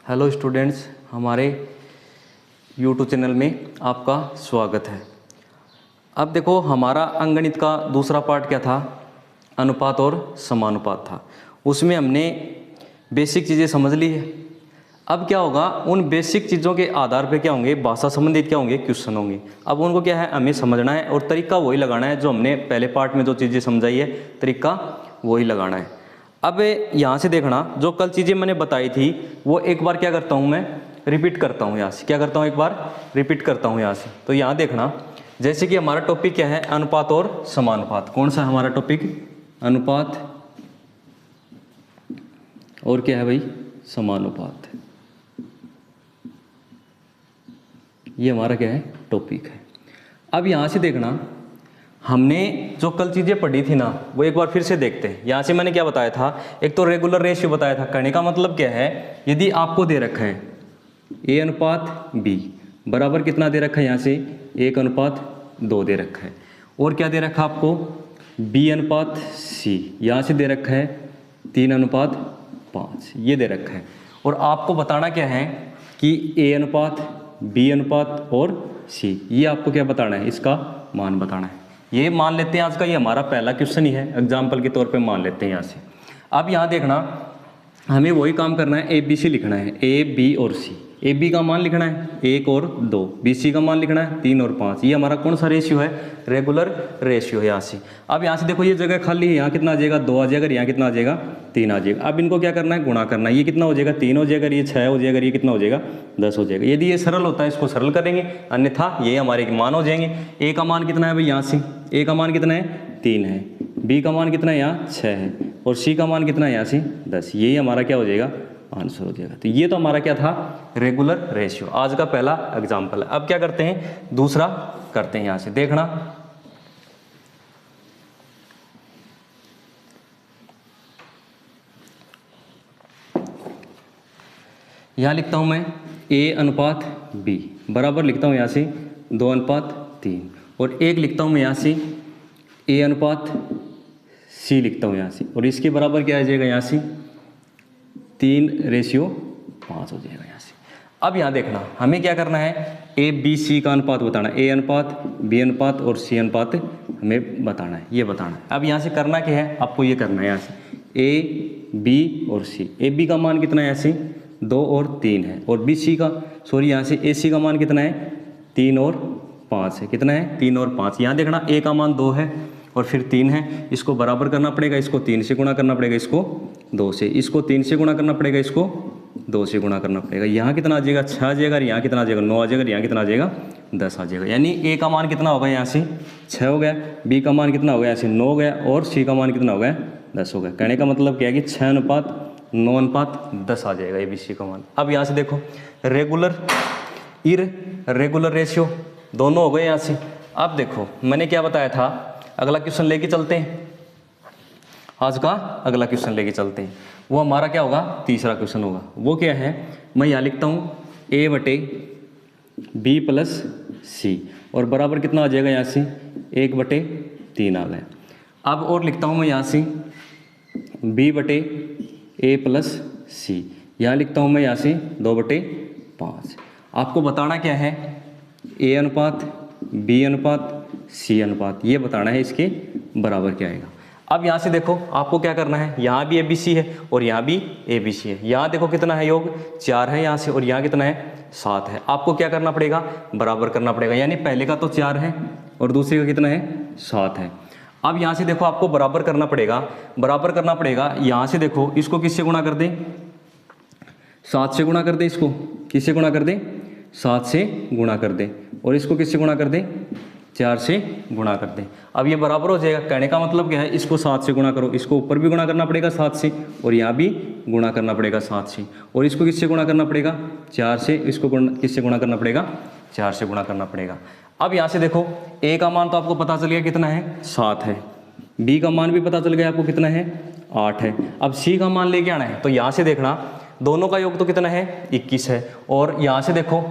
Hello students, हमारे YouTube channel में आपका स्वागत है। अब देखो, हमारा अंकगणित का दूसरा पार्ट क्या था? अनुपात और समानुपात था। उसमें हमने बेसिक चीज़ें समझ ली है। अब क्या होगा, उन बेसिक चीज़ों के आधार पे क्या होंगे, भाषा संबंधित क्या होंगे, क्वेश्चन होंगे। अब उनको क्या है, हमें समझना है और तरीका वही लगाना है जो हमने पहले पार्ट में जो चीज़ें समझाई है, तरीका वही लगाना है। अब यहाँ से देखना, जो कल चीज़ें मैंने बताई थी वो एक बार क्या करता हूँ, मैं रिपीट करता हूँ। यहाँ से क्या करता हूँ, एक बार रिपीट करता हूँ यहाँ से। तो यहाँ देखना, जैसे कि हमारा टॉपिक क्या है, अनुपात और समानुपात। कौन सा है हमारा टॉपिक? अनुपात और क्या है भाई, समानुपात। ये हमारा क्या है, टॉपिक है। अब यहाँ से देखना, हमने जो कल चीज़ें पढ़ी थी ना, वो एक बार फिर से देखते हैं। यहाँ से मैंने क्या बताया था, एक तो रेगुलर रेशियो बताया था। कहने का मतलब क्या है, यदि आपको दे रखा है A अनुपात B बराबर कितना दे रखा है, यहाँ से 1:2 दे रखा है। और क्या दे रखा आपको, B अनुपात C, यहाँ से दे रखा है 3:5, ये दे रखा है। और आपको बताना क्या है कि A अनुपात B अनुपात और C, ये आपको क्या बताना है, इसका मान बताना है। ये मान लेते हैं आज का, ये हमारा पहला क्वेश्चन ही है, एग्जाम्पल के तौर पे मान लेते हैं यहाँ से। अब यहाँ देखना, हमें वही काम करना है, ABC लिखना है, A B और C। AB का मान लिखना है 1 और 2, BC का मान लिखना है 3 और 5। ये हमारा कौन सा रेशियो है, रेगुलर रेशियो है यहाँ से। अब यहाँ से देखो, ये जगह खाली है, यहाँ कितना आ जाएगा, 2 आ जाएगा, यहाँ कितना आ जाएगा, 3 आ जाएगा। अब इनको क्या करना है, गुणा करना है। ये कितना हो जाएगा, 3 हो जाएगा, ये 6 हो जाएगा, ये कितना हो जाएगा, 10 हो जाएगा। यदि ये सरल होता है, इसको सरल करेंगे, अन्यथा ये हमारे मान हो जाएंगे। A का मान कितना है भाई, यहाँ से A का मान कितना है, 3 है। B का मान कितना है, यहाँ 6 है। और C का मान कितना है, यहाँ से 10। यही हमारा क्या हो जाएगा, आंसर हो जाएगा। तो ये तो हमारा क्या था, रेगुलर रेशियो। आज का पहला एग्जाम्पल है। अब क्या करते हैं, दूसरा करते हैं। यहाँ से देखना, यहाँ लिखता हूँ मैं A अनुपात B बराबर लिखता हूँ यहाँ से 2:3। और एक लिखता हूँ मैं यहाँ से A अनुपात C लिखता हूँ यहाँ से। और इसके बराबर क्या आ जाएगा, यहाँ से 3:5 हो जाएगा यहाँ से। अब यहाँ देखना, हमें क्या करना है, A B C का अनुपात बताना है। A अनुपात B अनुपात और C अनुपात हमें बताना है, ये बताना है। अब यहाँ से करना क्या है, आपको ये करना है, यहाँ से A B और C। A B का मान कितना है, यहाँ से 2 और 3 है। और B C का, सॉरी, यहाँ से A C का मान कितना है, 3 और 5 है। कितना है, 3 और 5। यहाँ देखना, A का मान 2 है और फिर 3 है। इसको बराबर करना पड़ेगा, इसको 3 से गुणा करना पड़ेगा, इसको 2 से, इसको 3 से गुणा करना पड़ेगा, इसको 2 से गुणा करना पड़ेगा। यहाँ कितना आ जाएगा, 6 आ जाएगा, यहाँ कितना आ जाएगा, 9 आ जाएगा, यहाँ कितना आ जाएगा, 10 आ जाएगा। यानी A का मान कितना होगा, यहाँ से 6 हो गया, B का मान कितना हो गया, यहाँ से 9 हो गया, और C का मान कितना हो गया, 10 हो गया। कहने का मतलब क्या है कि 6:9:10 आ जाएगा ABC का मान। अब यहाँ से देखो, रेगुलर इररेगुलर रेशियो दोनों हो गए यहाँ से। अब देखो, मैंने क्या बताया था, अगला क्वेश्चन लेके चलते हैं। आज का अगला क्वेश्चन लेके चलते हैं। वो हमारा क्या होगा, तीसरा क्वेश्चन होगा। वो क्या है, मैं यहाँ लिखता हूँ A/B + C और बराबर कितना आ जाएगा, यहाँ से 1/3 आ गया। अब और लिखता हूँ मैं यहाँ से B/A + C, यहाँ लिखता हूँ मैं यहाँ से 2/5। आपको बताना क्या है, A अनुपात B अनुपात C अनुपात, ये बताना है इसके बराबर क्या आएगा। अब यहाँ से देखो, आपको क्या करना है, यहाँ भी ABC है और यहाँ भी ABC है। यहाँ देखो कितना है, योग 4 है यहाँ से, और यहाँ कितना है, 7 है। आपको क्या करना पड़ेगा, बराबर करना पड़ेगा। यानी पहले का तो 4 है और दूसरे का कितना है, 7 है। अब यहाँ से देखो, आपको बराबर करना पड़ेगा, बराबर करना पड़ेगा। यहाँ से देखो, इसको किससे गुणा कर दें, 7 से गुणा कर दें। इसको किससे गुणा कर दें, 7 से गुणा कर दें। और इसको किससे गुणा कर दें, 4 से गुणा कर दें। अब ये बराबर हो जाएगा। कहने का मतलब क्या है, इसको 7 से गुणा करो, इसको ऊपर भी गुणा करना पड़ेगा 7 से, और यहाँ भी गुणा करना पड़ेगा 7 से। और इसको किससे गुणा करना पड़ेगा, 4 से। इसको किससे गुणा करना पड़ेगा, 4 से गुणा करना पड़ेगा। अब यहाँ से देखो, A का मान तो आपको पता चल गया कितना है, 7 है। B का मान भी पता चल गया आपको कितना है, 8 है। अब C का मान लेके आना है। तो यहाँ से देखना, दोनों का योग तो कितना है, 21 है। और यहाँ से देखो,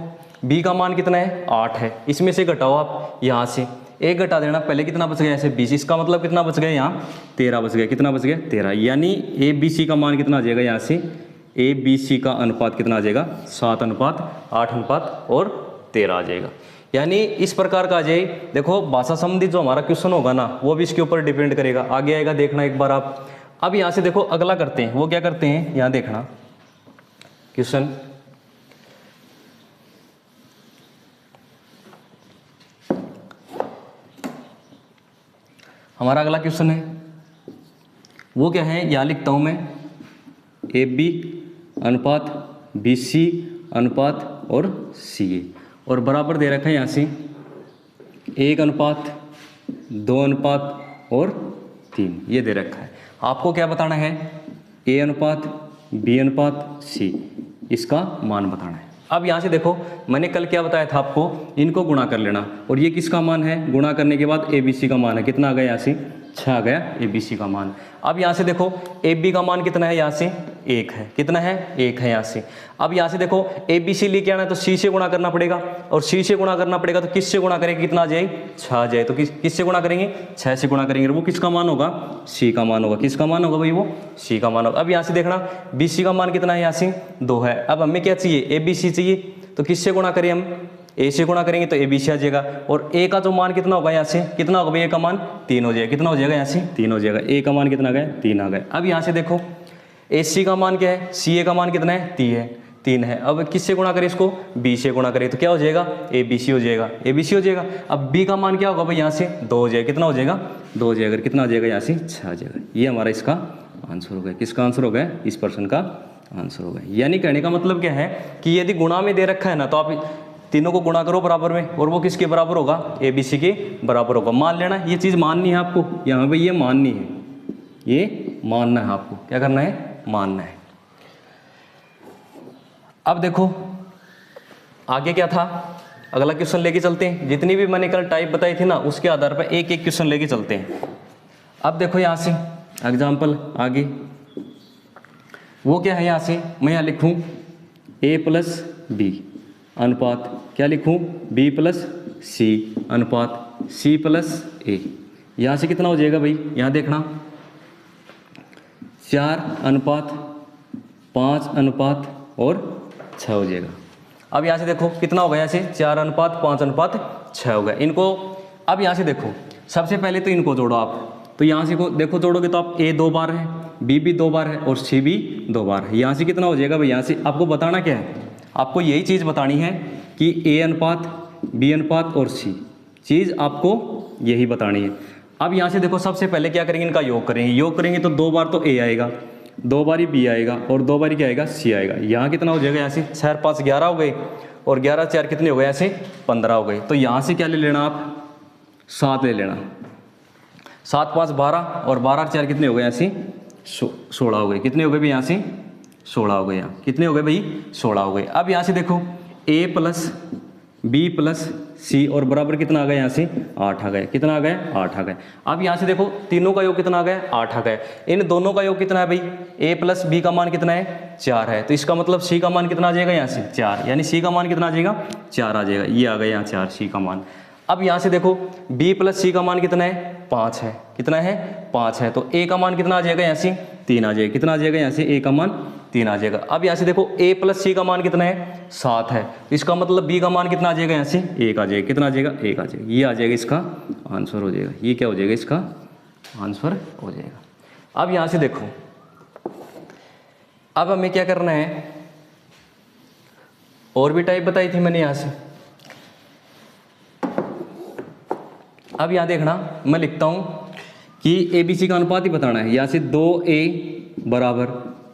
B का मान कितना है, 8 है। इसमें से घटाओ आप, यहाँ से 1 घटा देना। पहले कितना बच गया, ऐसे 20। इसका मतलब कितना बच गया, यहाँ 13 बच गया। कितना बच गया, 13। यानी ABC का मान कितना आ जाएगा, यहाँ से ए बी सी का अनुपात कितना आ जाएगा, 7:8 और 13 आ जाएगा। यानी इस प्रकार का आ जाए। देखो भाषा संबंधी जो हमारा क्वेश्चन होगा ना वो भी इसके ऊपर डिपेंड करेगा, आगे आएगा देखना एक बार आप। अब यहाँ से देखो अगला करते हैं, वो क्या करते हैं यहाँ देखना क्वेश्चन। हमारा अगला क्वेश्चन है वो क्या है, यहाँ लिखता हूँ मैं ए बी अनुपात बी सी अनुपात और सी ए, और बराबर दे रखा है यहाँ से 1:2 और 3 ये दे रखा है। आपको क्या बताना है, ए अनुपात बी अनुपात सी, इसका मान बताना है। अब यहाँ से देखो मैंने कल क्या बताया था आपको, इनको गुणा कर लेना, और ये किसका मान है, गुणा करने के बाद ए बी सी का मान है, कितना आ गया यहाँ से 6 आ गया ए बी सी का मान। अब यहाँ से देखो ए बी का मान कितना है, यहाँ से 1 है, कितना है 1 है यहाँ से। अब यहाँ से देखो ए बी सी लेके आना है तो सी से गुणा करना पड़ेगा, और सी से गुणा करना पड़ेगा तो किससे गुणा करेंगे, कितना आ जाए 6 आ जाए, तो किससे गुणा करेंगे 6 से गुणा करेंगे, वो किसका मान होगा, सी का मान होगा। किसका मान होगा भाई, वो सी का मान होगा। अब यहाँ से देखना बी सी का मान कितना है, यहाँ से 2 है। अब हमें क्या चाहिए, ए बी सी चाहिए, तो किससे गुणा करें हम, ए से गुणा करेंगे तो ए बी सी आ जाएगा, और ए का जो मान कितना होगा यहाँ से, कितना होगा भाई, ए का मान 3 हो जाएगा, कितना हो जाएगा यहाँ से 3 हो जाएगा, ए का मान कितना आ गया 3 आ गया। अब यहाँ से देखो ए सी का मान क्या है, सी ए का मान कितना है 3 है। अब किससे गुणा करें इसको, बी से गुणा करें तो क्या हो जाएगा, ए बी सी हो जाएगा, ए बी सी हो जाएगा। अब बी का मान क्या होगा भाई, यहाँ से 2 हो जाएगा, कितना हो जाएगा 2 हो जाएगा, कितना आ जाएगा यहाँ से 6 आ जाएगा। ये हमारा इसका आंसर हो गया। किसका आंसर हो गया, इस पर्सन का आंसर हो गया। यानी कहने का मतलब क्या है कि यदि गुणा में दे रखा है ना तो आप तीनों को गुणा करो बराबर में, और वो किसके बराबर होगा, ए बी सी के बराबर होगा। मान लेना ये चीज़ माननी है आपको, यहाँ पे ये माननी है, ये मानना है आपको, क्या करना है, मानना है। अब देखो आगे क्या था, अगला क्वेश्चन लेके चलते हैं। जितनी भी मैंने कल टाइप बताई थी ना उसके आधार पर एक एक क्वेश्चन लेके चलते हैं। अब देखो यहाँ से एग्जाम्पल आगे वो क्या है, यहाँ से मैं यहाँ लिखूँ ए प्लस बी अनुपात क्या लिखूँ, बी प्लस सी अनुपात सी प्लस ए। यहाँ से कितना हो जाएगा भाई, यहाँ देखना 4:5 और 6 हो जाएगा। अब यहाँ से देखो कितना होगा, यहाँ से 4:5:6 हो गया। इनको अब यहाँ से देखो सबसे पहले तो इनको जोड़ो आप, तो यहाँ से को देखो जोड़ोगे तो आप ए 2 बार है, बी भी 2 बार है और सी भी 2 बार है। यहाँ से कितना हो जाएगा भाई, यहाँ से आपको बताना क्या है, आपको यही चीज़ बतानी है कि ए अनुपात बी अनुपात और सी, चीज़ आपको यही बतानी है। अब यहाँ से देखो सबसे पहले क्या करेंगे, इनका योग करेंगे। योग करेंगे तो 2 बार तो ए आएगा, 2 बारी बी आएगा और 2 बारी क्या आएगा, सी आएगा। यहाँ कितना हो जाएगा, यहाँ से 4 5 11 हो गए, और 11 4 कितने हो गए, यहाँ से 15 हो गए। तो यहाँ से क्या ले लेना आप, 7 ले लेना, 7 5 12 और 12 4 कितने हो गए, यहाँ से 16 हो गए। कितने हो गए भाई, यहाँ से 16 हो गए। यहाँ कितने हो गए भाई, 16 हो गए। अब यहाँ से देखो ए प्लस बी प्लस सी और बराबर कितना आ गया, यहाँ से 8 आ गए। कितना आ गया, 8 आ गए। अब यहाँ से देखो तीनों का योग कितना आ गया, 8 आ गया। इन दोनों का योग कितना है भाई, ए प्लस बी का मान कितना है, 4 है। तो इसका मतलब सी का मान कितना आ जाएगा, यहाँ से 4, यानी सी का मान कितना आ जाएगा, 4 आ जाएगा। ये आ गया यहाँ 4 सी का मान। अब यहाँ से देखो b प्लस सी का मान कितना है, 5 है। कितना है, 5 है। तो a का मान कितना आ जाएगा, यहाँ से 3 आ जाएगा। कितना आ जाएगा, यहाँ से a का मान 3 आ जाएगा। अब यहाँ से देखो a प्लस सी का मान कितना है, 7 है। इसका मतलब b का मान कितना आ जाएगा, यहाँ से 1 आ जाएगा। कितना आ जाएगा, 1 आ जाएगा। ये आ जाएगा इसका आंसर हो जाएगा। ये क्या हो जाएगा, इसका आंसर हो जाएगा। अब यहाँ से देखो अब हमें क्या करना है, और भी टाइप बताई थी मैंने यहाँ से। अब यहाँ देखना मैं लिखता हूँ कि ए बी सी का अनुपात ही बताना है। यहाँ से 2a बराबर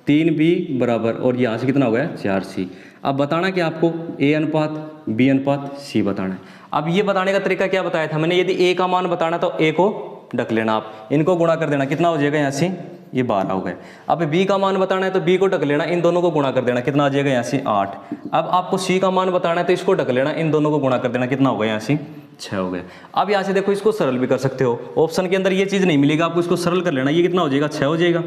3b बराबर और यहाँ से कितना हो गया, 4c। अब बताना क्या आपको, a अनुपात b अनुपात c बताना है। अब ये बताने का तरीका क्या बताया था मैंने, यदि a का मान बताना तो a को ढक लेना, आप इनको गुणा कर देना। कितना हो जाएगा, यहाँ से ये 12 हो गए। अब b का मान बताना है तो b को ढक लेना, इन दोनों को गुणा कर देना। कितना आ जाएगा, यहाँ से 8। अब आपको c का मान बताना है तो इसको ढक लेना, इन दोनों को गुणा कर देना। कितना होगा, यहाँ से 6 हो गया। अब यहाँ से देखो इसको सरल भी कर सकते हो, ऑप्शन के अंदर ये चीज़ नहीं मिलेगा आपको, इसको सरल कर लेना। ये कितना हो जाएगा, 6 हो जाएगा।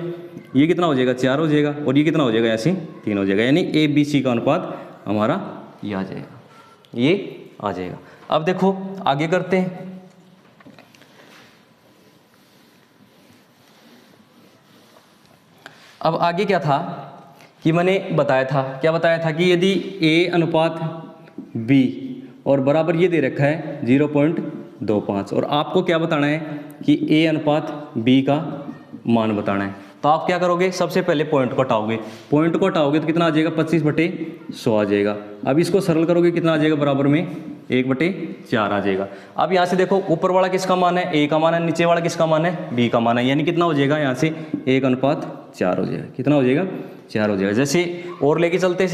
ये कितना हो जाएगा, 4 हो जाएगा। और ये कितना हो जाएगा, यहाँ से 3 हो जाएगा। यानी ए बी सी का अनुपात हमारा ये आ जाएगा, ये आ जाएगा। अब देखो आगे करते हैं। अब आगे क्या था कि मैंने बताया था, क्या बताया था कि यदि A अनुपात B और बराबर ये दे रखा है 0.25 और आपको क्या बताना है कि A अनुपात B का मान बताना है, तो आप क्या करोगे, सबसे पहले पॉइंट को हटाओगे। पॉइंट को हटाओगे तो कितना आ जाएगा, 25/100 आ जाएगा। अब इसको सरल करोगे, कितना आ जाएगा, बराबर में 1/4 आ जाएगा। अब यहाँ से देखो ऊपर वाला किसका मान है, A का मान है, नीचे वाला किसका मान है, B का मान है, यानी कितना हो जाएगा यहाँ से 1:4 हो जाएगा। कितना हो जाएगा, 4 हो जाएगा। जैसे और लेके चलते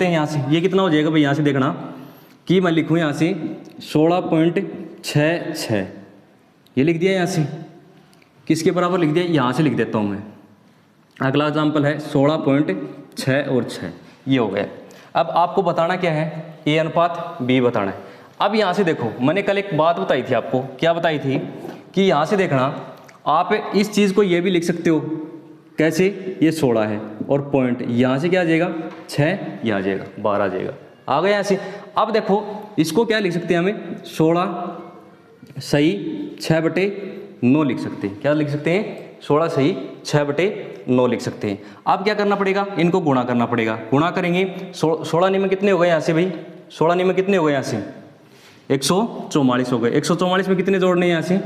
हैं यहाँ से, ये कितना हो जाएगा भाई, यहाँ से देखना कि मैं लिखूँ यहाँ से 16.66, ये लिख दिया यहाँ से, किसके बराबर लिख दिया, यहाँ से लिख देता हूँ मैं। अगला एग्जाम्पल है 16.6 और 6, ये हो गया। अब आपको बताना क्या है, A अनुपात B बताना है। अब यहाँ से देखो, मैंने कल एक बात बताई थी आपको, क्या बताई थी कि यहाँ से देखना आप इस चीज़ को ये भी लिख सकते हो, कैसे, ये 16 है और पॉइंट यहाँ से क्या आ जाएगा, 6, ये आ जाएगा 12 आ जाएगा, आ गया यहाँ से। अब देखो इसको क्या लिख सकते हैं, हमें 16 सही 6/9 लिख सकते हैं। क्या लिख सकते हैं, 16 सही 6/9 लिख सकते हैं। अब क्या करना पड़ेगा, इनको गुणा करना पड़ेगा। गुणा करेंगे 16 में कितने हो गए यहाँ से भाई, 16 में कितने हो गए यहाँ से, 144 हो गए। 144 में कितने जोड़ने यहाँ से,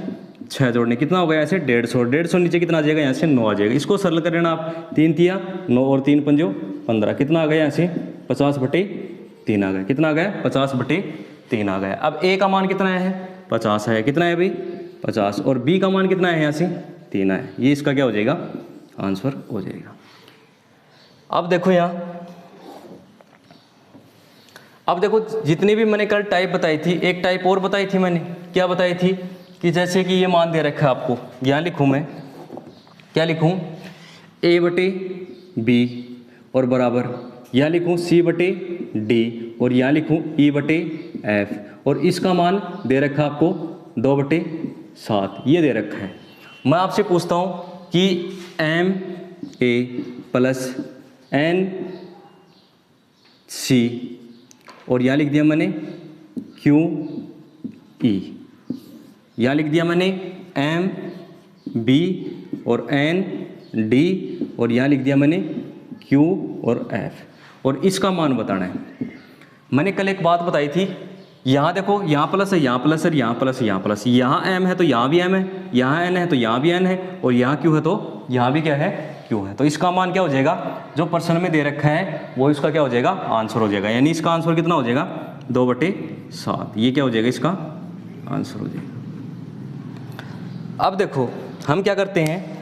6 जोड़ने, कितना हो गया यहाँ से 150। 150 नीचे कितना आ जाएगा, यहाँ से 9 आ जाएगा। इसको सरल कर लेना आप, 3 तिया 9 और 3 पंजो 15, कितना आ गया यहाँ से 50/3 आ गया। कितना आ गया, 50/3 आ गया। अब A का मान कितना है, 50 है, कितना है भाई 50, और B का मान कितना है यहाँ से 3 है। ये इसका क्या हो जाएगा, आंसर हो जाएगा। अब देखो यहाँ, अब देखो जितनी भी मैंने कल टाइप बताई थी, एक टाइप और बताई थी मैंने, क्या बताई थी कि जैसे कि ये मान दे रखा है आपको, यहाँ लिखूँ मैं, क्या लिखूँ, A/B और बराबर, यहाँ लिखूँ C/D और यहाँ लिखूँ E/F, और इसका मान दे रखा आपको 2/7, ये दे रखा है। मैं आपसे पूछता हूँ कि MA + NC और यहाँ लिख दिया मैंने QE, यहाँ लिख दिया मैंने MB और ND और यहाँ लिख दिया मैंने Q और F, और इसका मान बताना है। मैंने कल एक बात बताई थी, यहाँ देखो, यहाँ प्लस है, यहाँ प्लस है, यहाँ प्लस है, यहाँ प्लस, यहाँ M है तो यहाँ भी M है, यहाँ N है तो यहाँ भी N है, और यहाँ Q है तो यहाँ भी क्या है, Q है। तो इसका मान क्या हो जाएगा, जो प्रश्न में दे रखा है वो इसका क्या हो जाएगा, आंसर हो जाएगा। यानी इसका आंसर कितना हो जाएगा, 2/7, ये क्या हो जाएगा, इसका आंसर हो जाएगा। अब देखो हम क्या करते हैं,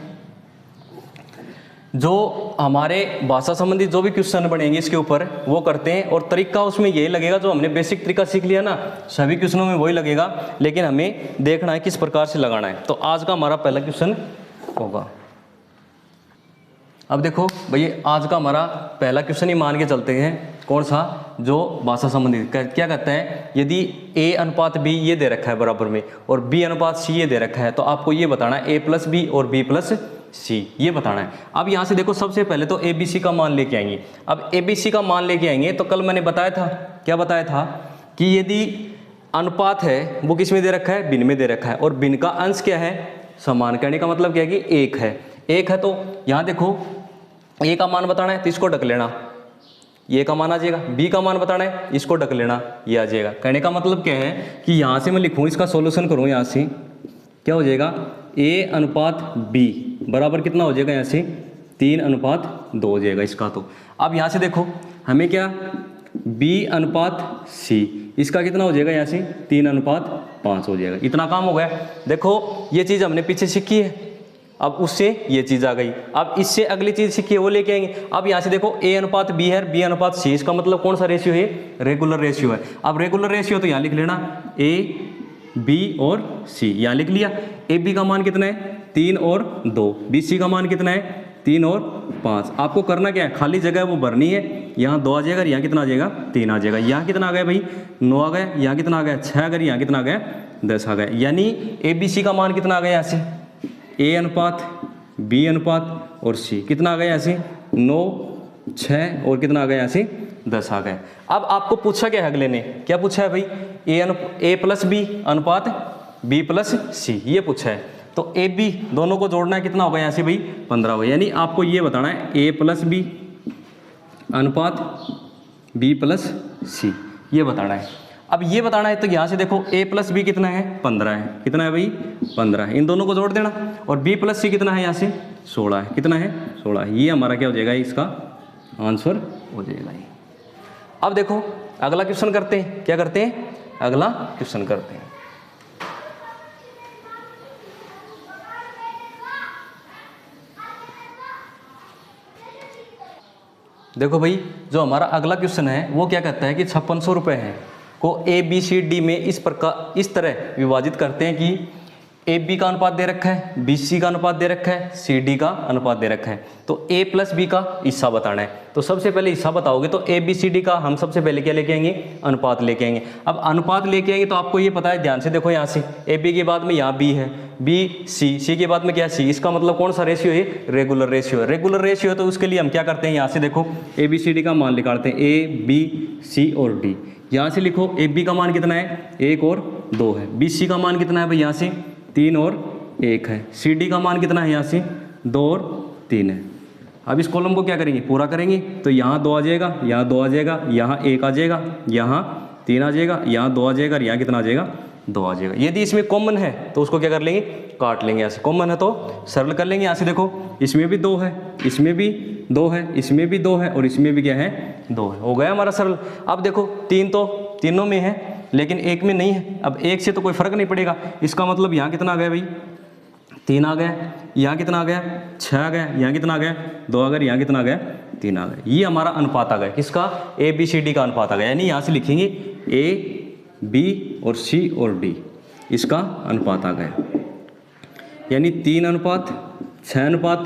जो हमारे भाषा संबंधी जो भी क्वेश्चन बनेंगे इसके ऊपर वो करते हैं, और तरीका उसमें यही लगेगा जो हमने बेसिक तरीका सीख लिया ना, सभी क्वेश्चनों में वही लगेगा, लेकिन हमें देखना है किस प्रकार से लगाना है। तो आज का हमारा पहला क्वेश्चन होगा, अब देखो भैया आज का हमारा पहला क्वेश्चन ही मान के चलते हैं, कौन सा, जो भाषा संबंधी क्या कहता है, यदि A अनुपात B ये दे रखा है बराबर में और B अनुपात C ये दे रखा है, तो आपको ये बताना है A + B और B + C, ये बताना है। अब यहाँ से देखो सबसे पहले तो ABC का मान लेके आएंगे। अब ABC का मान लेके आएंगे तो कल मैंने बताया था, क्या बताया था कि यदि अनुपात है वो किस में दे रखा है, भिन्न में दे रखा है, और भिन्न का अंश क्या है, समान। कहने का मतलब क्या है कि 1 है, 1 है। तो यहाँ देखो A का मान बताना है तो इसको ढक लेना, ये का मान आ जाएगा। B का मान बताना है, इसको ढक लेना, ये आ जाएगा। कहने का मतलब क्या है कि यहाँ से मैं लिखूँ, इसका सॉल्यूशन करूँ, यहाँ से क्या हो जाएगा, A अनुपात B बराबर कितना हो जाएगा, यहाँ से 3:2 हो जाएगा इसका। तो अब यहाँ से देखो हमें क्या, B अनुपात C, इसका कितना हो जाएगा, यहाँ से 3:5 हो जाएगा। इतना काम हो गया। देखो ये चीज़ हमने पीछे सीखी है, अब उससे ये चीज़ आ गई। अब इससे अगली चीज़ सीखी है वो लेके आएंगे। अब यहाँ से देखो A अनुपात B है, B अनुपात C, इसका मतलब कौन सा रेशियो है, रेगुलर रेशियो है। अब रेगुलर रेशियो तो यहाँ लिख लेना A B और C, यहाँ लिख लिया। AB का मान कितना है, 3 और 2, BC का मान कितना है, 3 और 5। आपको करना क्या है, खाली जगह वो भरनी है, यहाँ 2 आ जाएगा, यहाँ कितना आ जाएगा, 3 आ जाएगा। यहाँ कितना आ गया भाई, 9 आ गया, यहाँ कितना आ गया, 6 आ गया, यहाँ कितना आ गया, 10 आ गया। यानी ABC का मान कितना आ गया, यहाँ से A अनुपात B अनुपात और C कितना आ गया, यहाँ से 9 6 और कितना आ गया, यहाँ से 10 आ गया। अब आपको पूछा क्या है, अगले ने क्या पूछा है भाई, A + B अनुपात B + C, ये पूछा है। तो AB दोनों को जोड़ना है, कितना होगा यहाँ से भाई, 15 होगा। यानी आपको ये बताना है A + B अनुपात बी प्लस सी, ये बताना है। अब ये बताना है तो यहाँ से देखो a प्लस बी कितना है 15 है, कितना है भाई 15 है, इन दोनों को जोड़ देना। और b प्लस सी कितना है यहाँ से 16 है, कितना है 16 है। ये हमारा क्या हो जाएगा, इसका आंसर हो जाएगा ये। अब देखो अगला क्वेश्चन करते हैं, क्या करते हैं, अगला क्वेश्चन करते हैं। देखो भाई जो हमारा अगला क्वेश्चन है वो क्या कहता है कि 5600 रुपये हैं को ए बी सी डी में इस तरह विभाजित करते हैं कि ए बी का अनुपात दे रखा है, बी सी का अनुपात दे रखा है, सी डी का अनुपात दे रखा है। तो ए प्लस बी का हिस्सा बताना है। तो सबसे पहले हिस्सा बताओगे तो ए बी सी डी का हम सबसे पहले क्या लेके आएंगे, अनुपात लेके आएंगे। अब अनुपात लेके आएंगे तो आपको ये पता है, ध्यान से देखो यहाँ से ए बी के बाद में यहाँ बी है, बी सी के बाद में क्या है सी, इसका मतलब कौन सा रेशियो है, रेगुलर रेशियो है। रेगुलर रेशियो है तो उसके लिए हम क्या करते हैं, यहाँ से देखो ए बी सी डी का मान निकालते हैं, ए बी सी और डी। यहाँ से लिखो ए बी का मान कितना है 1 और 2 है, बी सी का मान कितना है भाई यहाँ से 3 और 1 है, सी डी का मान कितना है यहाँ से 2 और 3 है। अब इस कॉलम को क्या करेंगे, पूरा करेंगे तो यहाँ 2 आ जाएगा, यहाँ 2 आ जाएगा, यहाँ 1 आ जाएगा, यहाँ 3 आ जाएगा, यहाँ 2 आ जाएगा और यहाँ कितना आ जाएगा 2 आ जाएगा। यदि इसमें कॉमन है तो उसको क्या कर लेंगे, काट लेंगे। यहाँ से कॉमन है तो सरल कर लेंगे। यहाँ से देखो इसमें भी 2 है, इसमें भी 2 है, इसमें भी 2 है और इसमें भी क्या है 2 है, हो गया हमारा सरल। अब देखो 3 तो तीनों में है लेकिन 1 में नहीं है। अब 1 से तो कोई फर्क नहीं पड़ेगा, इसका मतलब यहाँ कितना आ गया भाई 3 आ गया, यहाँ कितना आ गया 6 आ गया, यहाँ कितना आ गया 2 आ गया, यहाँ कितना आ गया 3 आ गया। ये हमारा अनुपात आ गया, किसका, ए बी सी डी का अनुपात आ गया। यानी यहाँ से लिखेंगे ए बी और सी और डी, इसका अनुपात आ गया। यानी 3 अनुपात 6 अनुपात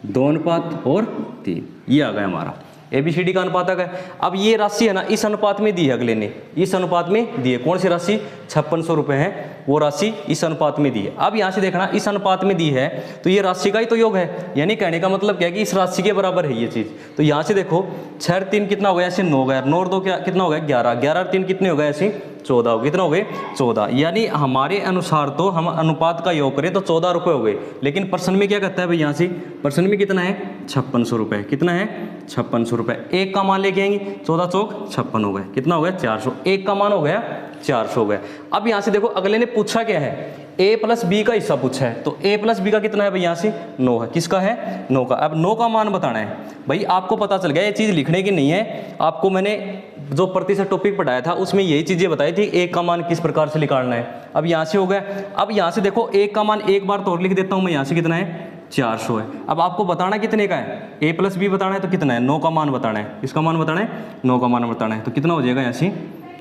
2 अनुपात और 3, ये आ गया हमारा ए बी सी डी का अनुपात आ गया। अब ये राशि है ना इस अनुपात में दी है, अगले ने इस अनुपात में दी है। कौन सी राशि, 5600 रुपये है, वो राशि इस अनुपात में दी है। अब यहाँ से देखना इस अनुपात में दी है तो ये राशि का ही तो योग है, यानी कहने का मतलब क्या है कि इस राशि के बराबर है ये चीज़। तो यहाँ से देखो 6 और 3 कितना हो गया, ऐसे 9 गया, 9 और 2 क्या कितना हो गया 11, 11 और 3 कितने हो गए ऐसे 14 हो गए, कितना हो गए 14। यानी हमारे अनुसार तो हम अनुपात का योग करें तो 14 रुपये हो गए, लेकिन प्रश्न में क्या कहता है भाई, यहाँ से प्रश्न में कितना है 5600 रुपये, कितना है 5600 रुपये। 1 का मान लेके आएंगे, 14 चौक 56 हो गए, कितना हो गया 400, 1 का मान हो गया 400 हो गया। अब यहाँ से देखो अगले ने पूछा क्या है, a प्लस बी का हिस्सा पूछा है। तो a प्लस बी का कितना है भाई, यहाँ से 9 है, किसका है 9 का। अब 9 का मान बताना है भाई, आपको पता चल गया ये चीज़ लिखने की नहीं है, आपको मैंने जो प्रतिशत टॉपिक पढ़ाया था उसमें यही चीज़ें बताई थी, 1 का मान किस प्रकार से निकालना है। अब यहाँ से हो गया। अब यहाँ से देखो 1 का मान एक बार तो और लिख देता हूँ मैं, यहाँ से कितना है 400 है। अब आपको बताना कितने का है, a प्लस बी बताना है तो कितना है 9 का मान बताना है, इसका मान बताना है 9 का मान बताना है। तो कितना हो जाएगा यहाँ से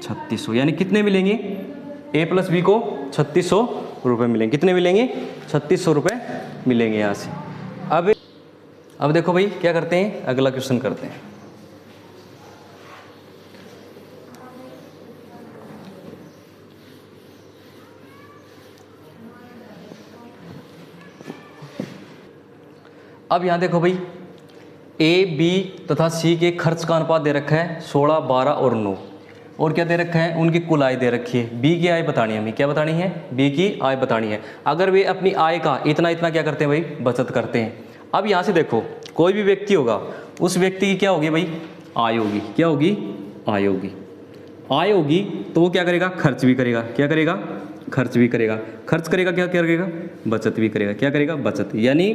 3600, यानी कितने मिलेंगे a प्लस बी को 3600 रुपये मिलेंगे, कितने मिलेंगे 3600 रुपये मिलेंगे यहाँ से। अब देखो भाई क्या करते हैं, अगला क्वेश्चन करते हैं। अब यहाँ देखो भाई ए बी तथा सी के खर्च का अनुपात दे रखा है 16, 12 और 9, और क्या दे रखा है उनकी कुल आय दे रखी है। बी की आय बतानी है हमें, क्या बतानी है, बी की आय बतानी है। अगर वे अपनी आय का इतना इतना क्या करते हैं भाई, बचत करते हैं। अब यहाँ से देखो कोई भी व्यक्ति होगा, उस व्यक्ति की क्या होगी भाई, आय होगी, क्या होगी, आय होगी। आय होगी तो वो क्या करेगा, खर्च भी करेगा, क्या करेगा, खर्च भी करेगा। खर्च करेगा क्या करेगा, बचत भी करेगा, क्या करेगा, बचत। यानी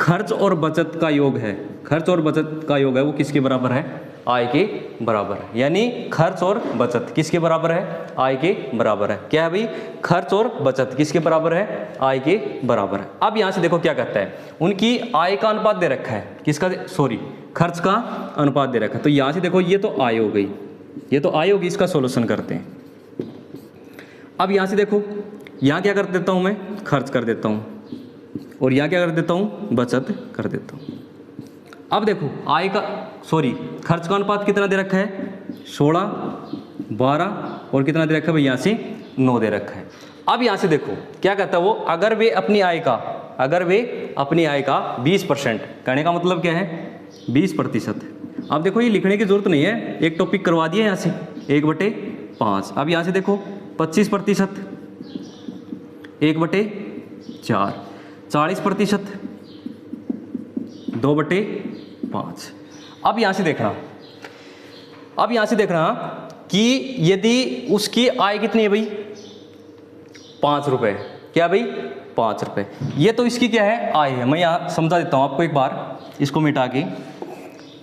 खर्च और बचत का योग है, खर्च और बचत का योग है वो किसके बराबर है, आय के बराबर है। यानी खर्च और बचत किसके बराबर है, आय के बराबर है। क्या है भाई, खर्च और बचत किसके बराबर है, आय के बराबर है। अब यहाँ से देखो क्या कहता है, उनकी आय का अनुपात दे रखा है, किसका, सॉरी खर्च का अनुपात दे रखा है। तो यहाँ से देखो ये तो आय हो गई, ये तो आय होगी, इसका सोल्यूशन करते हैं। अब यहाँ से देखो यहाँ क्या कर देता हूँ मैं, खर्च कर देता हूँ, और यहाँ क्या कर देता हूँ, बचत कर देता हूँ। अब देखो आय का खर्च का अनुपात कितना दे रखा है 16, 12 और कितना दे रखा है भाई, यहाँ से 9 दे रखा है। अब यहाँ से देखो क्या कहता है वो, अगर वे अपनी आय का 20%, कहने का मतलब क्या है 20%। अब देखो ये लिखने की जरूरत नहीं है, एक टॉपिक करवा दिया यहाँ से 1/5। अब यहाँ से देखो 25%, 1/4, 40%, 2/5। अब यहाँ से देखना अब यहां से देखना कि यदि उसकी आय कितनी है भाई, 5 रुपये, क्या भाई 5 रुपये, ये तो इसकी क्या है, आय है। मैं यहाँ समझा देता हूँ आपको एक बार, इसको मिटा के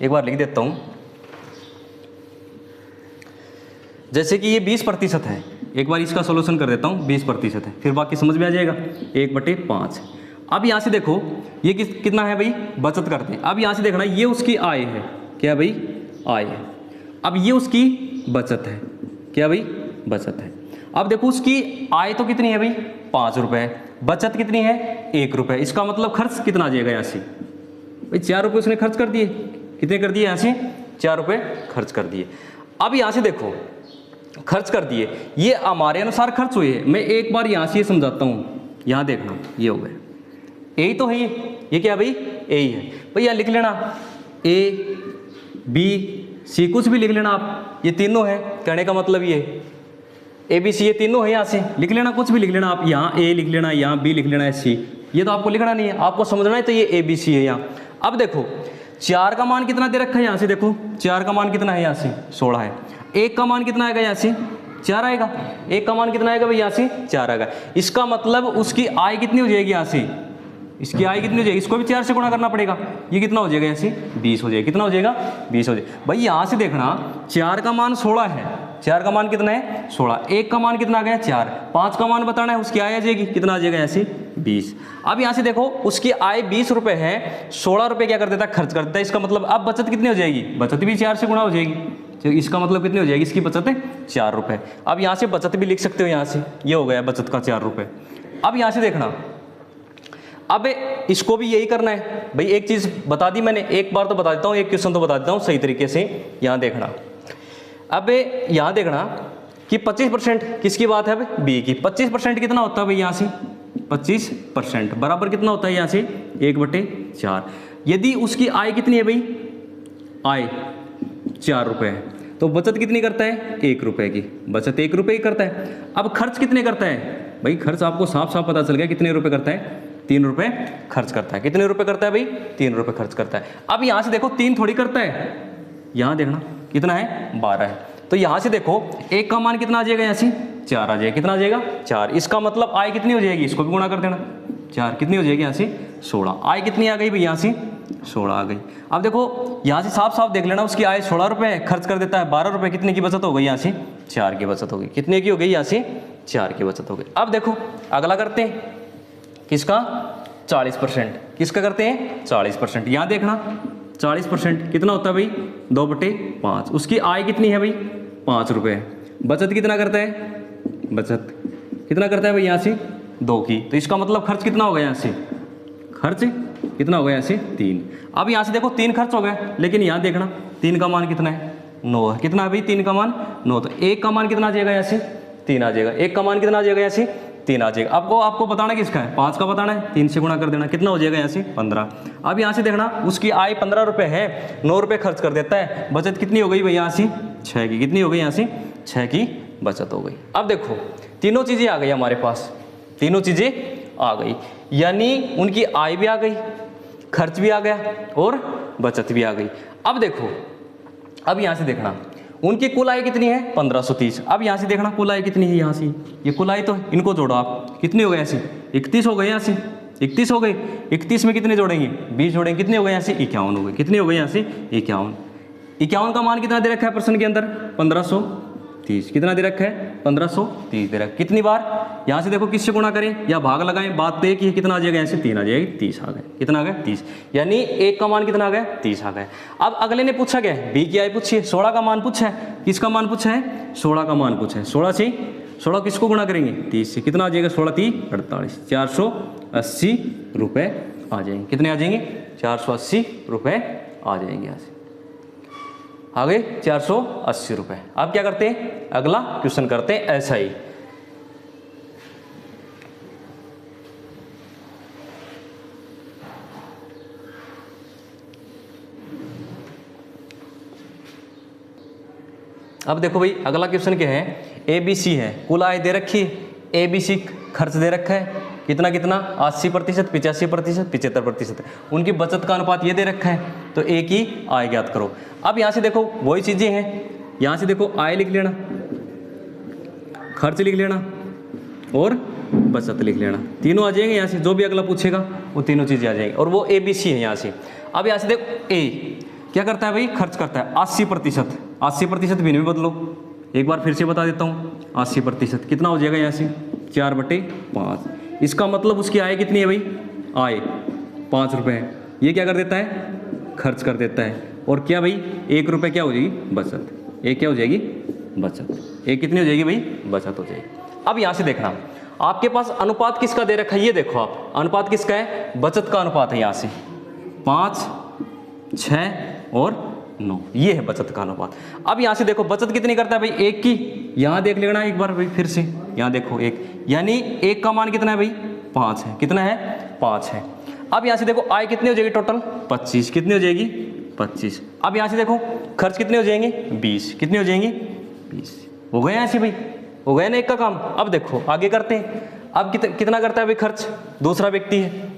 एक बार लिख देता हूँ। जैसे कि ये 20% है, एक बार इसका सॉल्यूशन कर देता हूँ, 20% है, फिर बाकी समझ में आ जाएगा, 1/5। अब यहाँ से देखो ये कितना है भाई, बचत करते हैं। अब यहाँ से देखना ये उसकी आय है, क्या भाई आय है। अब ये उसकी बचत है, क्या भाई बचत है। अब देखो उसकी आय तो कितनी है भाई 5 रुपये, बचत कितनी है 1 रुपये। इसका मतलब खर्च कितना आ जाएगा यहाँ से भाई, 4 रुपये उसने खर्च कर दिए। कितने कर दिए यहाँ से, 4 रुपये खर्च कर दिए। अब यहाँ से देखो खर्च कर दिए, ये हमारे अनुसार खर्च हुए हैं। मैं एक बार यहाँ से ये समझाता हूँ, यहाँ देखना ये हो गया, ए तो है ये क्या भाई ए ही है भाई। यहाँ लिख लेना ए बी सी, कुछ भी लिख लेना आप, ये तीनों है, कहने का मतलब ये ए बी सी ये तीनों है, यहाँ से लिख लेना, कुछ भी लिख लेना आप, यहाँ ए लिख लेना, यहाँ बी लिख लेना है, सी, ये तो आपको लिखना नहीं है, आपको समझना है तो ये ए बी सी है यहाँ। अब देखो 4 का मान कितना दे रखा है यहाँ से, देखो 4 का मान कितना है यहाँ से 16 है, 1 का मान कितना आएगा यहाँ से 4 आएगा, 1 का मान कितना आएगा भाई यहाँ से 4 आएगा। इसका मतलब उसकी आय कितनी हो जाएगी यहाँ से, इसकी आय कितनी हो जाएगी, इसको भी 4 से गुणा करना पड़ेगा, ये कितना हो जाएगा यहाँ से 20 हो जाएगा। कितना हो जाएगा 20 हो जाएगा भाई। यहाँ से देखना 4 का मान 16 है, 4 का मान कितना है 16, 1 का मान कितना आ गया 4, 5 का मान बताना है, उसकी आय आ जाएगी, कितना आ जाएगा यहाँ से 20। अब यहाँ से देखो उसकी आय 20 रुपये है, 16 रुपये क्या कर देता है खर्च कर देता है। इसका मतलब अब बचत कितनी हो जाएगी, बचत भी 4 से गुणा हो जाएगी, तो इसका मतलब कितनी हो जाएगी, इसकी बचत है 4 रुपये। अब यहाँ से बचत भी लिख सकते हो, यहाँ से ये हो गया बचत का 4 रुपये। अब यहाँ से देखना, अब इसको भी यही करना है भाई। एक चीज़ बता दी मैंने, एक बार तो बता देता हूँ, एक क्वेश्चन तो बता देता हूँ सही तरीके से। यहाँ देखना, अब यहाँ देखना कि 25% किसकी बात है अब बी की। 25% कितना होता है भाई यहाँ से, 25% बराबर कितना होता है यहाँ से 1/4। यदि उसकी आय कितनी है भाई, आय 4 रुपये है, तो बचत कितनी करता है 1 रुपये की, बचत 1 रुपये की करता है। अब खर्च कितने करता है भाई, खर्च आपको साफ साफ पता चल गया कितने रुपए करता है, 3 रुपये खर्च करता है। कितने रुपए करता है भाई, 3 रुपये खर्च करता है। अब यहाँ से देखो 3 थोड़ी करता है, यहाँ देखना कितना है 12 है, तो यहाँ से देखो 1 का मान कितना आ जाएगा यहाँ से 4 आ जाएगा, कितना आ जाएगा 4। इसका मतलब आय कितनी हो जाएगी, इसको भी गुणा कर देना, 4 कितनी हो जाएगी यहाँ से 16। आय कितनी आ गई भाई यहाँ से 16 आ गई। अब देखो यहाँ से साफ साफ देख लेना, उसकी आय 16 रुपये है, खर्च कर देता है 12 रुपये, कितने की बचत हो गई यहाँ से 4 की बचत हो गई। कितने की हो गई यहाँ से 4 की बचत हो गई। अब देखो अगला करते हैं किसका 40%, किसका करते हैं 40%। यहाँ देखना 40% कितना होता है भाई 2/5। उसकी आय कितनी है भाई 5 रुपये, बचत कितना करता है, बचत कितना करता है भाई यहाँ से 2 की, तो इसका मतलब खर्च कितना हो गया यहाँ से, खर्च कितना हो गया यहाँ से 3। अब यहाँ से देखो 3 खर्च हो गया, लेकिन यहाँ देखना 3 का मान कितना है 9 है, कितना है भाई 3 का मान 9, तो 1 का मान कितना आ जाएगा यहाँ से 3 आ जाएगा, 1 का मान कितना आ जाएगा यहाँ से 3 आ जाएगा। आपको बताना किसका है, 5 का बताना है, 3 से गुणा कर देना, कितना हो जाएगा यहाँ से 15। अब यहाँ से देखना उसकी आय 15 रुपये है, 9 रुपये खर्च कर देता है, बचत कितनी हो गई भाई यहाँ से 6 की, कितनी हो गई यहाँ से 6 की बचत हो गई। अब देखो तीनों चीज़ें आ गई हमारे पास, तीनों चीज़ें आ गई, यानी उनकी आय भी आ गई, खर्च भी आ गया और बचत भी आ गई। अब देखो अब यहाँ से देखना उनकी कुल आय कितनी है 1530। अब यहाँ से देखना कुल आय कितनी है, यहाँ से ये कुल आय तो इनको जोड़ो आप, कितनी हो गए ऐसे 31 हो गए, यहाँ से 31 हो गए, 31 में कितने जोड़ेंगे 20 जोड़ेंगे, कितने हो गए यहाँ से 51 हो गए, कितने हो गए यहाँ से 51। 51 का मान कितना दे रखा है प्रश्न के अंदर 1530, कितना दे रखा है 1530 दे रखा है। कितनी बार यहाँ से देखो किससे गुणा करें या भाग लगाएं, बात तो एक ही, कितना आ जाएगा यहाँ से 3 आ जाएगा, 30 आ गए, कितना आ गया 30, यानी 1 का मान कितना आ गया 30 आ गया। अब अगले ने पूछा क्या है, बी की आय पूछी है, 16 का मान पूछा है, किसका मान पूछा है 16 का मान पूछा है। 16 से 16 किसको गुणा करेंगे 30 से, कितना आ जाएगा 16 3 48, 480 रुपये आ जाएंगे, कितने आ जाएंगे 480 रुपये आ जाएंगे, यहाँ से आ गए 480 रुपये। अब क्या करते हैं, अगला क्वेश्चन करते हैं ऐसा ही। अब देखो भाई अगला क्वेश्चन क्या है, ए बी सी है, कुल आय दे रखी है, ए बी सी खर्च दे रखा है, कितना कितना 80%, 85%, 75%, उनकी बचत का अनुपात ये दे रखा है, तो ए की आय ज्ञात करो। अब यहाँ से देखो वही चीज़ें हैं, यहाँ से देखो आय लिख लेना, खर्च लिख लेना और बचत लिख लेना, तीनों आ जाएंगे यहाँ से। जो भी अगला पूछेगा वो तीनों चीज़ें आ जाएंगी, और वो ABC है यहाँ से। अब यहाँ से देखो ए क्या करता है भाई, खर्च करता है 80%। 80% भी नहीं बदलो, एक बार फिर से बता देता हूँ, 80% कितना हो जाएगा यहाँ से 4/5। इसका मतलब उसकी आय कितनी है भाई, आय 5 रुपये। ये क्या कर देता है, खर्च कर देता है। और क्या भाई 1 रुपये क्या हो जाएगी, बचत। एक क्या हो जाएगी, बचत। एक कितनी हो जाएगी भाई, बचत हो जाएगी। अब यहाँ से देखना आपके पास अनुपात किसका दे रखा है, ये देखो आप अनुपात किसका है, बचत का अनुपात है। यहाँ से 5, 6 और 9, ये है बचत का अनुपात। अब यहाँ से देखो बचत कितनी करता है भाई, 1 की। यहाँ देख लेना एक बार भाई फिर से, यहाँ देखो 1, यानी 1 का मान कितना है भाई, 5 है। कितना है, 5 है। अब यहाँ से देखो आय कितनी हो जाएगी टोटल, 25। कितनी हो जाएगी, 25। अब यहाँ से देखो खर्च कितने हो जाएंगे, 20। कितने हो जाएंगे, 20। हो गए यहाँ से भाई, हो गया ना एक का काम। अब देखो आगे करते हैं। अब कितना करता है भाई खर्च, दूसरा व्यक्ति है,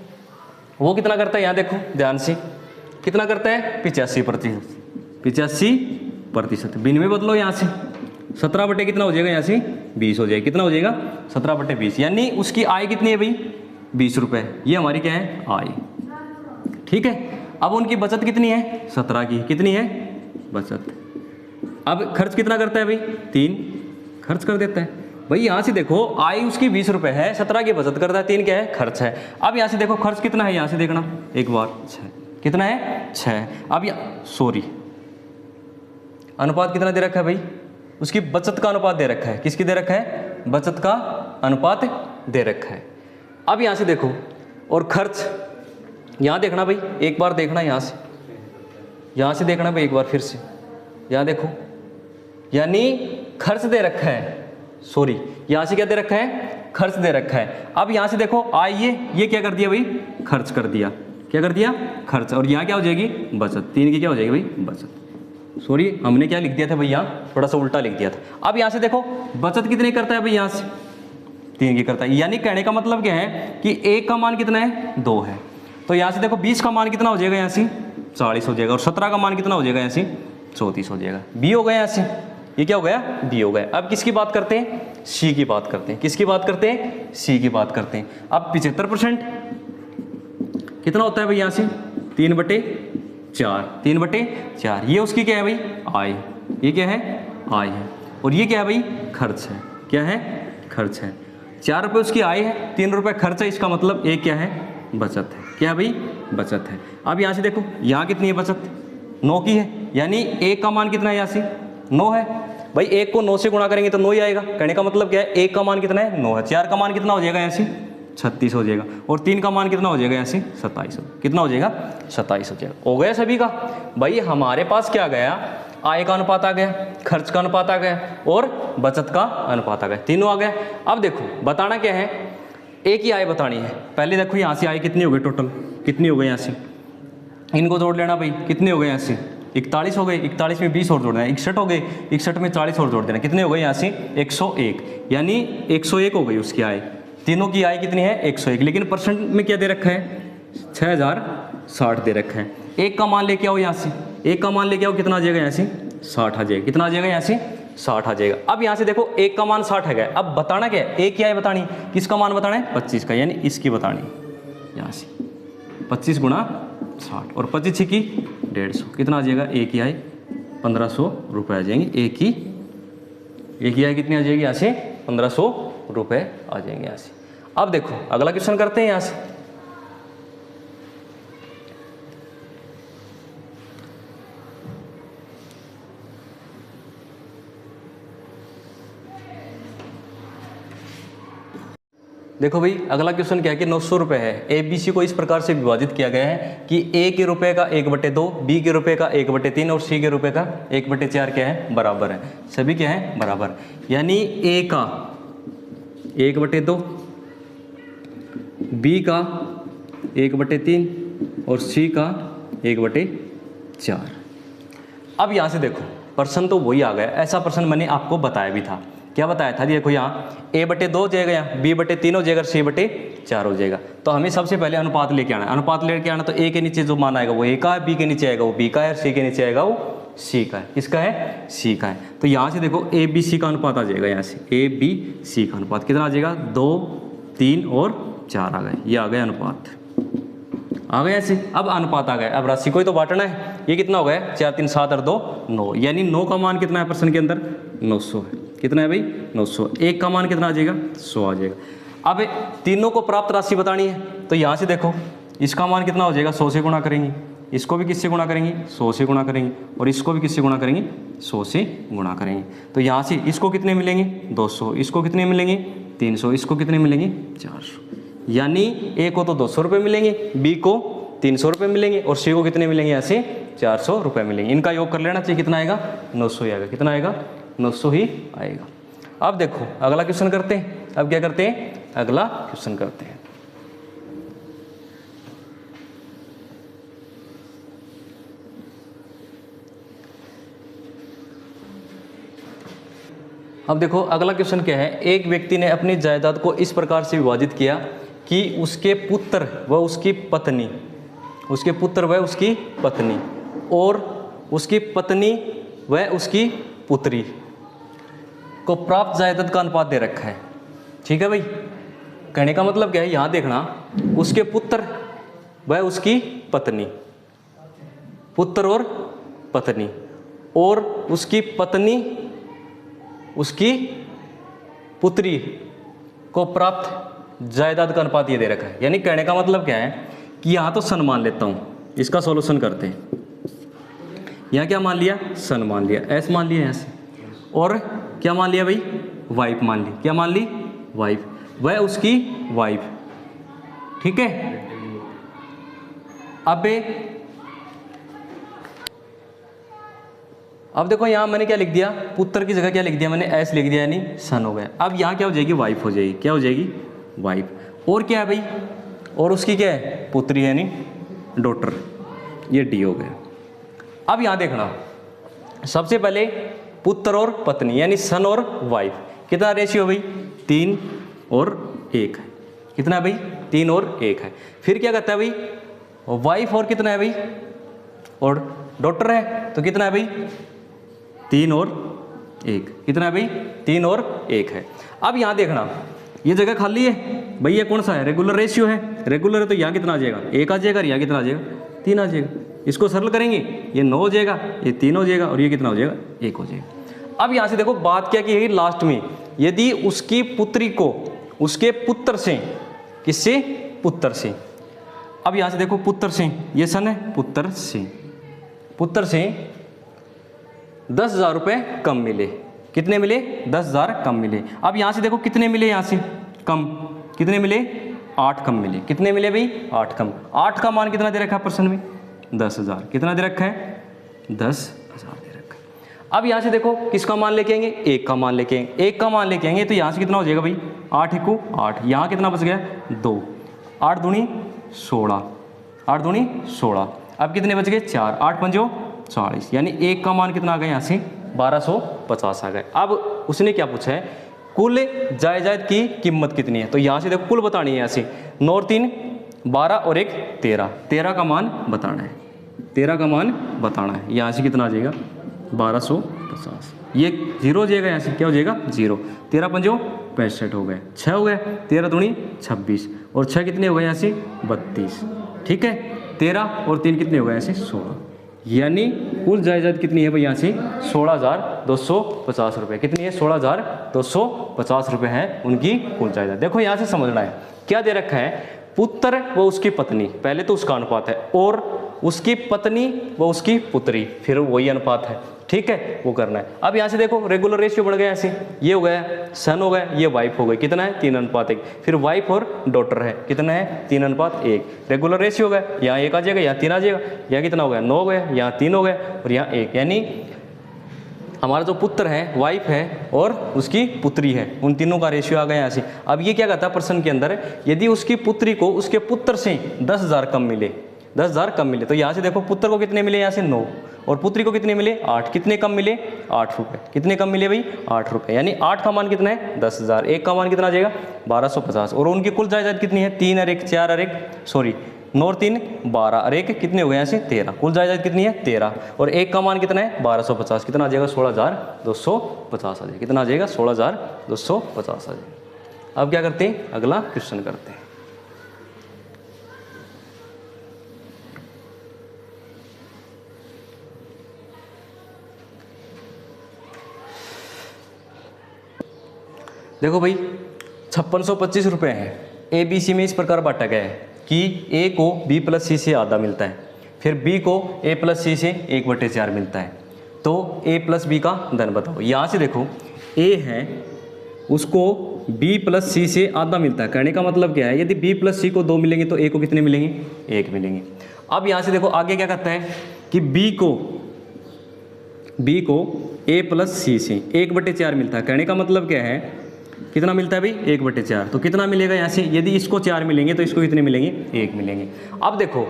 वो कितना करता है, यहाँ देखो ध्यान से कितना करता है, 85%। 85%, बिन में बदलो यहाँ से 17 बटे कितना हो जाएगा, यहाँ से 20 हो जाएगा। कितना हो जाएगा, 17/20, यानी उसकी आय कितनी है भाई, 20 रुपये। ये हमारी क्या है, आय। ठीक है। अब उनकी बचत कितनी है, 17 की। कितनी है, बचत। अब खर्च कितना करता है भाई, 3 खर्च कर देता है भाई। यहाँ से देखो आय उसकी 20 रुपये है, 17 की बचत करता है, 3 क्या है, खर्च है। अब यहाँ से देखो खर्च कितना है, यहाँ से देखना एक बार 6। कितना है, 6। अब सॉरी अनुपात कितना दे रखा है भाई, उसकी बचत का अनुपात दे रखा है। किसकी दे रखा है, बचत का अनुपात दे रखा है। अब यहाँ से देखो और खर्च, यहाँ देखना भाई एक बार देखना, यहाँ से देखना भाई एक बार फिर से, यहाँ देखो यानी खर्च दे रखा है, सॉरी यहाँ से क्या दे रखा है, खर्च दे रखा है। अब यहाँ से देखो आय, ये क्या कर दिया भाई, खर्च कर दिया। क्या कर दिया, खर्च। और यहाँ क्या हो जाएगी, बचत। 3 की क्या हो जाएगी भाई, बचत। सॉरी हमने क्या लिख दिया था भाई, यहाँ थोड़ा सा उल्टा लिख दिया था। अब यहाँ से देखो बचत कितनी करता है भाई, यहाँ से 3 की करता है। यानी कहने का मतलब क्या है कि 1 का मान कितना है, 2 है। तो यहाँ से देखो 20 का मान कितना हो जाएगा, यहाँ से 40 हो जाएगा। और 17 का मान कितना हो जाएगा, यहाँ से 34 हो जाएगा। बी हो गया यहाँ से, ये क्या हो गया, बी हो गया। अब किसकी बात करते हैं, सी की बात करते हैं। किसकी बात करते हैं, सी की बात करते हैं। अब 75% कितना होता है भाई, यहाँ से 3/4। 3/4 ये उसकी क्या है भाई, आय। ये क्या है, आय है। और ये क्या है भाई, खर्च है। क्या है, खर्च है। 4 रुपये उसकी आय है, 3 रुपये खर्च है। इसका मतलब एक क्या है, बचत है। क्या भाई, बचत है। अब यहाँ से देखो यहाँ कितनी है बचत, 9 की है। यानी 1 का मान कितना है, यहाँ से 9 है भाई। 1 को 9 से गुणा करेंगे तो 9 ही आएगा। कहने का मतलब क्या है, 1 का मान कितना है, 9 है। 4 का मान कितना हो जाएगा, यहाँ से 36 हो जाएगा। और 3 का मान कितना हो जाएगा, यहाँ से 27। कितना हो जाएगा, 27 हो जाएगा। हो गया सभी का भाई। हमारे पास क्या गया, आय का अनुपात आ गया, खर्च का अनुपात आ गया और बचत का अनुपात आ गया, तीनों आ गया। अब देखो बताना क्या है, एक ही आय बतानी है। पहले देखो यहाँ से आय कितनी हो गई, टोटल कितनी हो गई, यहाँ से इनको जोड़ लेना भाई। कितने हो गए, यहाँ से 41 हो गए। 41 में 20 और जोड़ देना, 61 हो गए। 61 में 40 और जोड़ देना, कितने हो गए, यहाँ से 101। यानी 101 हो गई उसकी आय। तीनों की आय कितनी है, 101। लेकिन परसेंट में क्या दे रखा है, 6060 दे रखा है। 1 का मान लेके आओ यहाँ से, 1 का मान लेके आओ, कितना आ जाएगा, यहाँ से 60 आ जाएगा। कितना आ जाएगा, यहाँ से 60 आ जाएगा। अब यहाँ से देखो 1 का मान 60 है। अब बताना क्या है, एक की आय बतानी, किसका मान बताना है, 25 का, यानी इसकी बतानी। यहाँ से 25 गुणा 60 और 25 की 150, कितना आ जाएगा, एक की आय 1500 रुपये आ जाएंगे। एक ही आय कितनी आ जाएगी, यहाँ से 1500 रुपये आ जाएंगे यहाँ से। अब देखो अगला क्वेश्चन करते हैं यहाँ से। देखो भाई अगला क्वेश्चन क्या है कि 900 रुपये है। ए बी सी को इस प्रकार से विभाजित किया गया है कि ए के रुपए का 1/2, बी के रुपए का 1/3 और सी के रुपए का 1/4 क्या है, बराबर है। सभी क्या है, बराबर। यानी ए का 1/2, बी का 1/3 और सी का 1/4। अब यहाँ से देखो प्रश्न तो वही आ गया, ऐसा प्रश्न मैंने आपको बताया भी था। क्या बताया था, देखो यहाँ A/2 हो जाएगा, यहाँ B/3 हो जाएगा, C/4 हो जाएगा। तो हमें सबसे पहले अनुपात लेके आना है। अनुपात लेके आना तो A के नीचे जो मान आएगा वो A का है, B के नीचे आएगा वो B का है, और C के नीचे आएगा वो सी का है। किसका है? सी का है। तो यहाँ से देखो ए बी सी का अनुपात आ जाएगा, यहाँ से ए बी सी का अनुपात कितना आ जाएगा? 2, 3 और 4 आ गए, ये आ गया अनुपात, आ गया ऐसे। अब अनुपात आ गया, अब राशि को ही तो बांटना है। ये कितना हो गया? 4 3 7 और 2 9, यानी 9 का मान कितना है प्रश्न के अंदर? 900 है। कितना है भाई? 900। 1 का मान कितना आ जाएगा? 100 आ जाएगा। अब तीनों को प्राप्त राशि बतानी है, तो यहाँ से देखो इसका मान कितना हो जाएगा? 100 से गुणा करेंगे, इसको भी किससे गुणा करेंगे? 100 से गुणा करेंगे, और इसको भी किससे गुणा करेंगे? 100 से गुणा करेंगे। तो यहाँ से इसको कितने मिलेंगे? 200, इसको कितने मिलेंगे? 300, इसको कितने मिलेंगे? 400। यानी ए को तो 200 रुपये मिलेंगे, बी को 300 रुपये मिलेंगे, और सी को कितने मिलेंगे? यहाँ से 400 रुपये मिलेंगे। इनका योग कर लेना चाहिए, कितना आएगा? 900 ही आएगा। कितना आएगा? 900 ही आएगा। अब देखो अगला क्वेश्चन करते हैं। अब क्या करते हैं? अगला क्वेश्चन करते हैं। अब देखो अगला क्वेश्चन क्या है। एक व्यक्ति ने अपनी जायदाद को इस प्रकार से विभाजित किया कि उसके पुत्र व उसकी पत्नी, उसके पुत्र व उसकी पत्नी और उसकी पत्नी व उसकी पुत्री को प्राप्त जायदाद का अनुपात दे रखा है। ठीक है भाई, कहने का मतलब क्या है? यहाँ देखना, उसके पुत्र व उसकी पत्नी, पुत्र और पत्नी, और उसकी पत्नी उसकी पुत्री को प्राप्त जायदाद का अनुपात ये दे रखा है। यानी कहने का मतलब क्या है कि यहाँ तो सन मान लेता हूँ, इसका सॉल्यूशन करते हैं। यहाँ क्या मान लिया? सन मान लिया, एस मान लिया यहाँ से, और क्या मान लिया भाई? वाइफ मान ली। क्या मान ली? वाइफ, वह उसकी वाइफ। ठीक है। अब देखो यहाँ मैंने क्या लिख दिया? पुत्र की जगह क्या लिख दिया मैंने? एस लिख दिया, यानी सन हो गया। अब यहाँ क्या हो जाएगी? वाइफ हो जाएगी। क्या हो जाएगी? वाइफ। और क्या है भाई? और उसकी क्या है? पुत्री, यानी डॉटर, ये डी हो गया। अब यहाँ देखना, सबसे पहले पुत्र और पत्नी यानी सन और वाइफ, कितना रेशियो भाई? 3 और 1 है। कितना है भाई? 3 और 1 है। फिर क्या कहता है भाई? वाइफ और कितना है भाई? और डॉटर है, तो कितना है भाई? 3 और 1। कितना है भाई? 3 और 1 है। अब यहाँ देखना, ये जगह खाली है भाई, ये कौन सा है? रेगुलर रेशियो है। रेगुलर है तो यहाँ कितना आ जाएगा? 1 आ जाएगा, और यहाँ कितना आ जाएगा? 3 आ जाएगा। इसको सरल करेंगे, ये 9 हो जाएगा, ये 3 हो जाएगा, और ये कितना हो जाएगा? 1 हो जाएगा। अब यहाँ से देखो बात क्या की है लास्ट में, यदि उसकी पुत्री को उसके पुत्र से, किससे? पुत्र से। अब यहाँ से देखो पुत्र से, ये सन है, पुत्र से, पुत्र से 10,000 रुपये कम मिले। कितने मिले? 10,000 कम मिले। अब यहाँ से देखो कितने मिले? यहाँ से कम कितने मिले? 8 कम मिले। कितने मिले भाई? 8 कम। 8 का मान कितना दे रखा है प्रश्न में? 10,000। कितना दे रखा है? 10,000 दे रखा है। अब यहाँ से देखो किसका मान लेके आएंगे? 1 का मान लेके आएंगे। 1 का मान लेके आएंगे तो यहाँ से कितना हो जाएगा भाई? 8 1 8। यहाँ कितना बच गया? 2। 8 दूनी 16, 8 दूनी 16। अब कितने बच गए? 4। 8 पंजो 40, यानी 1 का मान कितना आ गया? यहाँ से 1250 आ गए। अब उसने क्या पूछा है? कुल जायदाद की कीमत कितनी है? तो यहाँ से देखो कुल बतानी है। यहाँ से 9 और 3 12 और 1 13, 13 का मान बताना है। 13 का मान बताना है। यहाँ से कितना आ जाएगा? 1250। ये 0 हो जाएगा, यहाँ से क्या हो जाएगा? 0। 13 पंजो 65 हो गए, 6 हो गए, 13 दूनी 26, और 6 कितने हो गए? यहाँ से 32। ठीक है। 13 और 3 कितने हो गए? यहाँ से 16। यानी कुल जायदाद कितनी है भाई? यहाँ से 16,250 रुपये। कितनी है? 16,250 रुपये है उनकी कुल जायदाद। देखो यहाँ से समझना है क्या दे रखा है? पुत्र व उसकी पत्नी, पहले तो उसका अनुपात है, और उसकी पत्नी व उसकी पुत्री, फिर वही अनुपात है। ठीक है, वो करना है। अब यहाँ से देखो रेगुलर रेशियो बढ़ गया। यहाँ से ये हो गया सन हो गया, ये वाइफ हो गई। कितना है? 3:1। फिर वाइफ और डॉटर है, कितना है? 3:1। रेगुलर रेशियो हो गया, यहाँ 1 आ जाएगा, यहाँ 3 आ जाएगा, यहाँ कितना हो गया? 9 हो गया, यहाँ 3 हो गया, और यहाँ 1। यानी हमारा जो पुत्र है, वाइफ है और उसकी पुत्री है, उन तीनों का रेशियो आ गया यहाँ से। अब ये क्या कहता है प्रश्न के अंदर? यदि उसकी पुत्री को उसके पुत्र से 10,000 कम मिले, 10,000 कम मिले, तो यहाँ से देखो पुत्र को कितने मिले? यहाँ से 9, और पुत्री को कितने मिले? 8। कितने कम मिले? 8 रुपये। कितने कम मिले भाई? 8 रुपये। यानी 8 का मान कितना है? 10,000। 1 का मान कितना आ जाएगा? 1250। और उनकी कुल जायदाद कितनी है? 3 और 1 4 और 1 सॉरी 9 और 3 12 और एक कितने हो गए यहाँ से 13, कुल जायदाद कितनी है 13, और एक का मान कितना है 1250, कितना आ जाएगा 16,250 आ जाएगा, कितना आ जाएगा 16,250 आ जाएगा। अब क्या करते हैं, अगला क्वेश्चन करते हैं। देखो भाई 5625 रुपये है। ए बी सी में इस प्रकार बांटा गया है कि ए को बी प्लस सी से आधा मिलता है, फिर बी को ए प्लस सी से 1/4 मिलता है, तो ए प्लस बी का धन बताओ। यहाँ से देखो ए है, उसको बी प्लस सी से आधा मिलता है, कहने का मतलब क्या है, यदि बी प्लस सी को 2 मिलेंगे तो ए को कितने मिलेंगे, 1 मिलेंगे। अब यहाँ से देखो आगे क्या करता है कि बी को ए प्लस सी से 1/4 मिलता है, कहने का मतलब क्या है, कितना मिलता है भाई 1/4, तो कितना मिलेगा यहाँ से, यदि इसको 4 मिलेंगे तो इसको कितने मिलेंगे, 1 मिलेंगे। अब देखो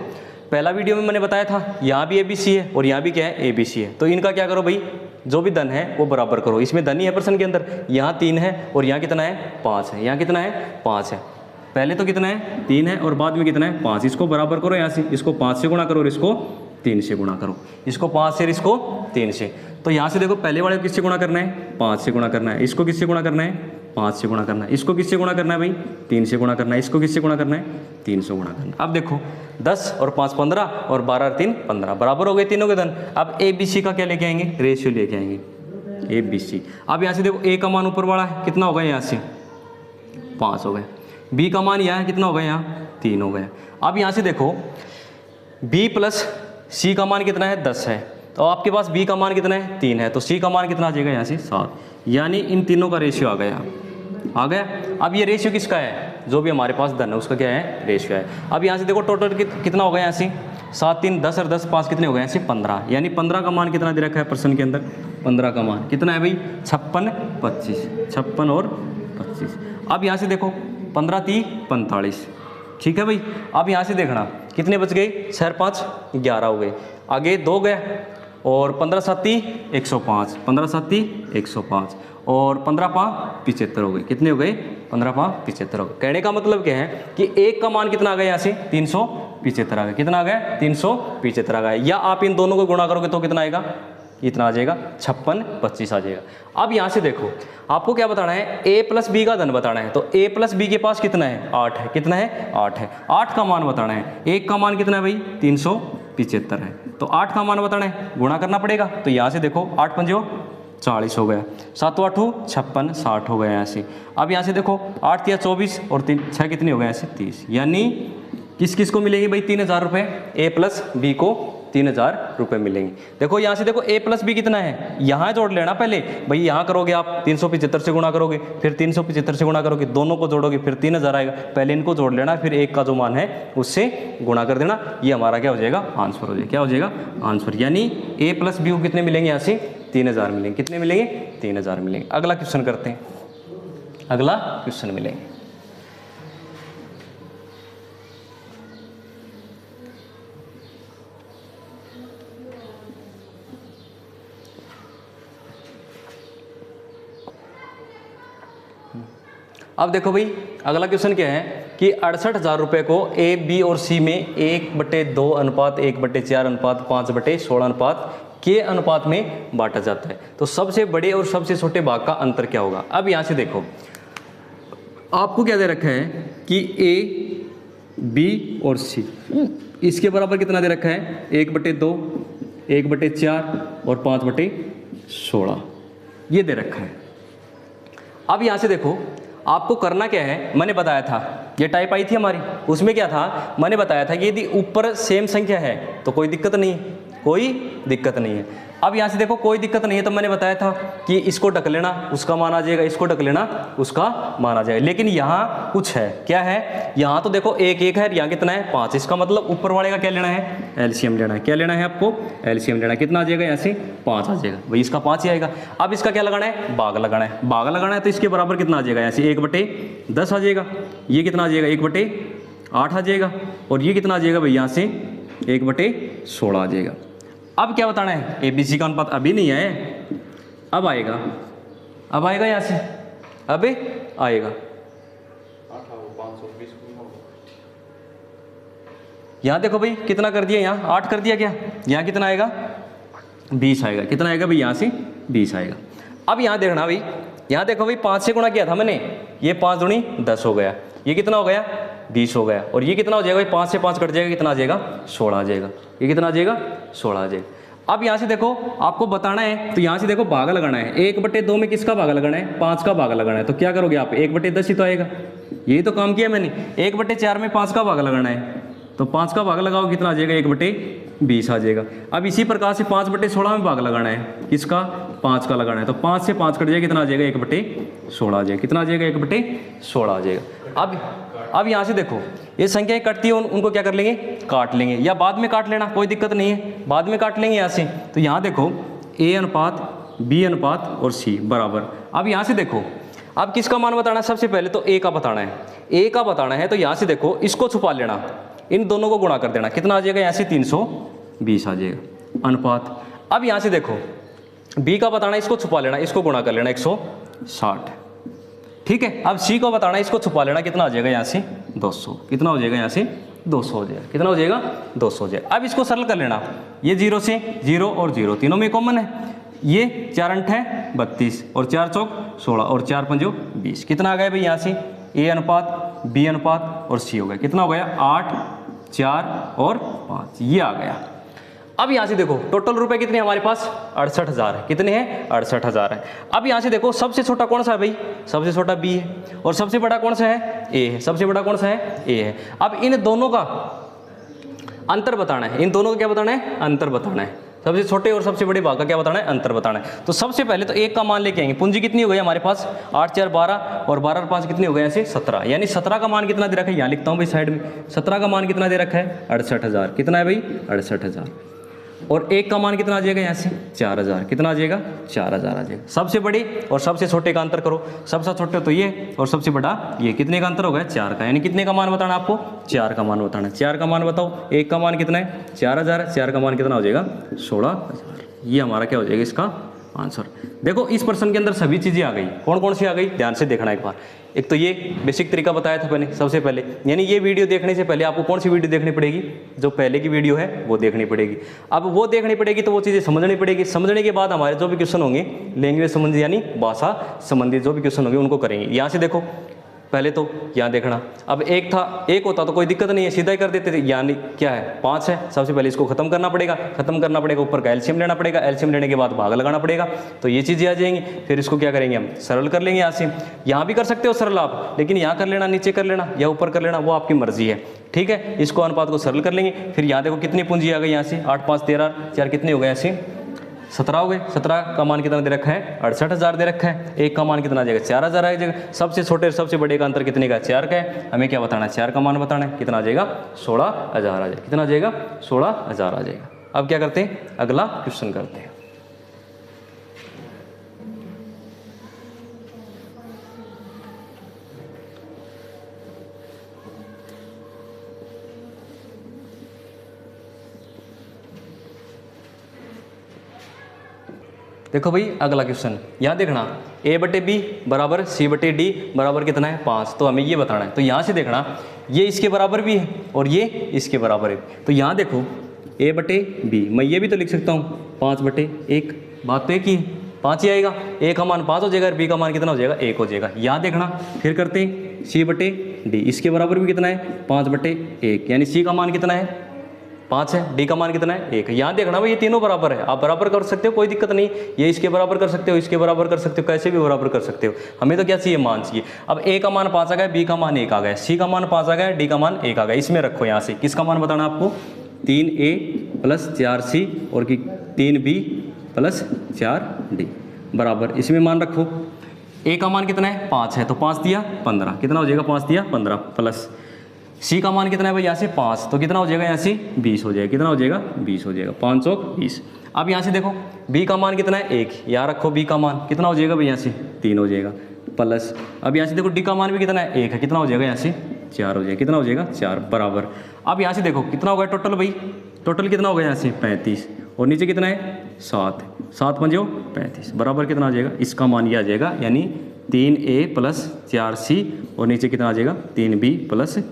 पहला वीडियो में मैंने बताया था यहाँ भी ए बी सी है और यहाँ भी क्या है ए बी सी है, तो इनका क्या करो भाई, जो भी धन है वो बराबर करो। इसमें धन ही है प्रश्न के अंदर, यहाँ 3 है और यहाँ कितना है 5 है, यहाँ कितना है 5 है, पहले तो कितना है 3 है और बाद में कितना है 5, इसको बराबर करो, यहाँ से इसको 5 से गुणा करो और इसको 3 से गुणा करो, इसको 5 से और इसको 3 से। तो यहाँ से देखो पहले वाले को किससे गुणा करना है, 5 से गुणा करना है, इसको किससे गुणा करना है 5 से गुणा करना है, इसको किससे गुणा करना है भाई 3 से गुणा करना है, इसको किससे गुणा करना है 3 से गुणा करना है। अब देखो 10 और 5 15 और 12 और 3 15 बराबर हो गए तीनों के धन। अब ए बी सी का क्या लेके आएंगे, रेशियो लेके आएंगे ए बी सी। अब यहाँ से देखो ए का मान ऊपर वाला है, कितना होगा यहाँ से 5 हो गए, बी का मान यहाँ है कितना हो गया, यहाँ 3 हो गया। अब यहाँ से देखो बी प्लस सी का मान कितना है 10 है, तो आपके पास बी का मान कितना है 3 है, तो सी का मान कितना आ जाएगा यहाँ से 7, यानी इन तीनों का रेशियो आ गया। अब ये रेशियो किसका है, जो भी हमारे पास धन है उसका क्या है रेशियो है। अब यहाँ से देखो टोटल कितना हो गया यहाँ से 7 3 10 और 10 5 कितने हो गए यहाँ से 15, यानी 15 का मान कितना दे रखा है प्रश्न के अंदर, 15 का मान कितना है भाई 56 25, 56 और 25। अब यहाँ से देखो 15 3 45, ठीक है भाई। अब यहाँ से देखना कितने बच गए, 4 5 11 हो गए, आगे 2 गया और 15 7 105, 15 7 105 और 15 5 75 हो गए, कितने हो गए 15 5 75 हो गए। कहने का मतलब क्या है कि एक का मान कितना आ गया यहाँ से 375 आ गया, कितना आ गया 375 आ गया, या आप इन दोनों को गुणा करोगे तो कितना आएगा, इतना आ जाएगा 56 25 आ जाएगा। अब यहाँ से देखो आपको क्या बताना है, a प्लस बी का धन बताना है, तो a प्लस बी के पास कितना है 8 है, कितना है 8 है, 8 का मान बताना है, एक का मान कितना है भाई 375 है, तो 8 का मान बताना है, गुणा करना पड़ेगा। तो यहाँ से देखो 8 पंजो 40 हो गया, 7 8 56 60 हो गया यहाँ से। अब यहाँ से देखो 8 3 24 और 3 6 कितने हो गए यहाँ से 30, यानी किस किस को मिलेंगे भाई 3000 रुपये, ए प्लस बी को 3000 रुपये मिलेंगे। देखो यहाँ से देखो ए प्लस बी कितना है, यहाँ जोड़ लेना पहले भाई, यहाँ करोगे आप 375 से गुणा करोगे, फिर 375 से गुणा करोगे, दोनों को जोड़ोगे फिर 3000 आएगा, पहले इनको जोड़ लेना, फिर एक का जो मान है उससे गुणा कर देना, ये हमारा क्या हो जाएगा आंसर हो जाएगा, क्या हो जाएगा आंसर, यानी ए प्लस बी को कितने मिलेंगे यहाँ से 3000 मिलेंगे, कितने मिलेंगे 3000 मिलेंगे। अगला क्वेश्चन करते हैं, अगला क्वेश्चन मिलेंगे। अब देखो भाई अगला क्वेश्चन क्या है कि 68,000 रुपये को ए बी और सी में 1/2 अनुपात 1/4 अनुपात 5/16 अनुपात के अनुपात में बांटा जाता है, तो सबसे बड़े और सबसे छोटे भाग का अंतर क्या होगा। अब यहाँ से देखो आपको क्या दे रखा है कि ए बी और सी इसके बराबर कितना दे रखा है 1/2 1/4 और 5/16 ये दे रखा है। अब यहाँ से देखो आपको करना क्या है, मैंने बताया था ये टाइप आई थी हमारी, उसमें क्या था मैंने बताया था कि यदि ऊपर सेम संख्या है तो कोई दिक्कत नहीं, कोई दिक्कत नहीं है। अब यहाँ से देखो कोई दिक्कत नहीं है, तो मैंने बताया था कि इसको ढक लेना उसका मान आ जाएगा, इसको ढक लेना उसका मान आ जाएगा, लेकिन यहाँ कुछ है, क्या है, यहाँ तो देखो 1 1 है, यहाँ कितना है 5, इसका मतलब ऊपर वाले का क्या लेना है एलसीएम लेना है, क्या लेना है आपको एलसीएम लेना है, कितना आ जाएगा यहाँ से 5 आ जाएगा भाई, इसका 5 ही आएगा। अब इसका क्या लगाना है भाग लगाना है, भाग लगाना है तो इसके बराबर कितना आ जाएगा यहाँ से 1/10 आ जाएगा, ये कितना आ जाएगा 1/8 आ जाएगा, और ये कितना आ जाएगा भाई यहाँ से 1/16 आ जाएगा। अब क्या बताना है, ए बी सी का अनुपात अभी नहीं है, अब आएगा, अब आएगा यहाँ से, अब आएगा यहाँ देखो भाई कितना कर दिया, यहाँ 8 कर दिया क्या, यहाँ कितना आएगा 20 आएगा, कितना आएगा भाई यहाँ से 20 आएगा। अब यहाँ देखना भाई, यहाँ देखो भाई 5 से गुणा किया था मैंने, ये 5 दूनी 10 हो गया, ये कितना हो गया 20 हो गया, और ये कितना हो जाएगा, 5 से 5 कट जाएगा, कितना आ जाएगा 16 आ जाएगा, ये कितना आ जाएगा 16 आ जाएगा। अब यहाँ से देखो आपको बताना है, तो यहाँ से देखो भाग लगाना है, 1/2 में किसका भाग लगाना है, 5 का भाग लगाना है, तो क्या करोगे आप 1/10 ही तो आएगा, यही तो काम किया मैंने। 1/4 में 5 का भाग लगाना है, तो 5 का भाग लगाओ कितना आ जाएगा 1/20 आ जाएगा। अब इसी प्रकार से 5/16 में भाग लगाना है, किसका 5 का लगाना है, तो 5 से 5 कट जाएगा, कितना आ जाएगा 1/16 आ जाएगा, कितना आ जाएगा 1/16 आ जाएगा। अब यहाँ से देखो ये संख्याएं कटती है, उनको क्या कर लेंगे, काट लेंगे, या बाद में काट लेना, कोई दिक्कत नहीं है, बाद में काट लेंगे यहाँ से। तो यहाँ देखो A अनुपात B अनुपात और C बराबर। अब यहाँ से देखो अब किसका मान बताना है, सबसे पहले तो A का बताना है, A का बताना है, तो यहाँ से देखो इसको छुपा लेना, इन दोनों को गुणा कर देना, कितना आ जाएगा यहाँ से 320 आ जाएगा अनुपात। अब यहाँ से देखो B का बताना है, इसको छुपा लेना, इसको गुणा कर लेना 160, ठीक है। अब C को बताना है, इसको छुपा लेना, कितना आ जाएगा यहाँ से 200, कितना हो जाएगा यहाँ से 200 हो जाएगा, कितना हो जाएगा 200 हो जाएगा। अब इसको सरल कर लेना, ये 0 से 0 और 0 तीनों में कॉमन है, ये 4 8 है 32 और 4 चौक 16 और 4 पंजो 20, कितना आ गया भाई यहाँ से A अनुपात B अनुपात और C हो गया, कितना हो गया 8 4 और 5, ये आ गया। अब यहाँ से देखो टोटल रुपए कितने हमारे पास 68,000 है, कितने हैं 68,000 है। अब यहाँ से देखो सबसे छोटा कौन सा है भाई, सबसे छोटा B है, और सबसे बड़ा कौन सा है A है, सबसे बड़ा कौन सा है A है। अब इन दोनों का अंतर बताना है, इन दोनों का क्या बताना है, अंतर बताना है, सबसे छोटे और सबसे बड़े भाग का क्या बताना है, अंतर बताना है। तो सबसे पहले तो 1 का मान लेके आएंगे, पूंजी कितनी हो गई हमारे पास 8 4 12 और 12 और 5 कितने हो गए ऐसे 17, यानी 17 का मान कितना दे रखा है, यहाँ लिखता हूँ भाई साइड में, 17 का मान कितना दे रखा है 68,000, कितना है भाई 68,000, और 1 का मान कितना आ जाएगा यहाँ से 4,000, कितना आ जाएगा 4,000 आ जाएगा। सबसे बड़े और सबसे छोटे का अंतर करो, सबसे छोटे तो ये और सबसे बड़ा ये, कितने का अंतर हो गया 4 का, यानी कितने का मान बताना आपको 4 का मान बताना है। 4 का मान बताओ, 1 का मान कितना है 4,000 है, 4 का मान कितना हो जाएगा 16,000, ये हमारा क्या हो जाएगा इसका आंसर। देखो इस प्रश्न के अंदर सभी चीज़ें आ गई, कौन कौन सी आ गई ध्यान से देखना एक बार। एक तो ये बेसिक तरीका बताया था मैंने सबसे पहले, यानी ये वीडियो देखने से पहले आपको कौन सी वीडियो देखनी पड़ेगी, जो पहले की वीडियो है वो देखनी पड़ेगी। अब वो देखनी पड़ेगी तो वो चीज़ें समझनी पड़ेगी, समझने के बाद हमारे जो भी क्वेश्चन होंगे लैंग्वेज संबंधी यानी भाषा संबंधी जो भी क्वेश्चन होंगे उनको करेंगे। यहाँ से देखो पहले तो यहाँ देखना, अब एक होता तो कोई दिक्कत नहीं है, सीधा ही कर देते थे, यानी क्या है 5 है, सबसे पहले इसको खत्म करना पड़ेगा, ऊपर का एलसीएम लेना पड़ेगा, एलसीएम लेने के बाद भाग लगाना पड़ेगा, तो ये चीज़ें आ जाएंगी। फिर इसको क्या करेंगे हम सरल कर लेंगे, यहाँ से यहाँ भी कर सकते हो सरल आप, लेकिन यहाँ कर लेना, नीचे कर लेना या ऊपर कर लेना, वो आपकी मर्जी है, ठीक है। इसको अनुपात को सरल कर लेंगे। फिर यहाँ देखो कितनी पूंजी आ गई यहाँ से 8 5 13 4 कितने हो गए ऐसे 17 हो गए। 17 का मान कितना दे रखा है 68,000 दे रखा है, 1 का मान कितना आ जाएगा 4,000 आ जाएगा। सबसे छोटे और सबसे बड़े का अंतर कितने का 4 का है, हमें क्या बताना है 4 का मान बताना है, कितना आ जाएगा 16,000 आ जाएगा, कितना आ जाएगा 16,000 आ जाएगा। अब क्या करते हैं अगला क्वेश्चन करते हैं। देखो भाई अगला क्वेश्चन यहाँ देखना, A/B बराबर C/D बराबर कितना है 5, तो हमें ये बताना है। तो यहाँ से देखना ये इसके बराबर भी है और ये इसके बराबर है, तो यहाँ देखो A/B मैं ये भी तो लिख सकता हूँ 5/1, बात तो एक ही है 5 ही आएगा, A का मान 5 हो जाएगा और B का मान कितना हो जाएगा 1 हो जाएगा। यहाँ देखना फिर करते हैं C/D, इसके बराबर भी कितना है 5/1, यानी C का मान कितना है 5 है, D का मान कितना है 1 है। यहाँ देखना भाई ये तीनों बराबर है, आप बराबर कर सकते हो कोई दिक्कत नहीं, ये इसके बराबर कर सकते हो, इसके बराबर कर सकते हो, कैसे भी बराबर कर सकते हो, हमें तो क्या चाहिए मान चाहिए। अब A का मान 5 आ गया, B का मान 1 आ गया, C का मान 5 आ गया, D का मान 1 आ गया, इसमें रखो यहाँ से किसका मान बताना आपको 3A + 4C और 3B + 4D बराबर, इसमें मान रखो। A का मान कितना है 5 है, तो 5 दिया 15, कितना हो जाएगा 5 दिया 15 प्लस C का मान कितना है भाई यहाँ से 5, तो कितना हो जाएगा यहाँ से 20 हो जाएगा, कितना हो जाएगा 20 हो जाएगा, 5 चौक 20। अब यहाँ से देखो B का मान कितना है 1, यहाँ रखो B का मान कितना हो जाएगा भाई यहाँ से 3 हो जाएगा प्लस, अब यहाँ से देखो D का मान भी कितना है 1 है, कितना हो जाएगा यहाँ से 4 हो जाएगा, कितना हो जाएगा 4 बराबर। अब यहाँ से देखो कितना हो गया टोटल भाई, टोटल कितना हो गया यहाँ से 35 और नीचे कितना है 7, 7 पंजो 35 बराबर कितना आ जाएगा, इसका मान ये आ जाएगा, यानी 3A + 4C और नीचे कितना आ जाएगा 3B +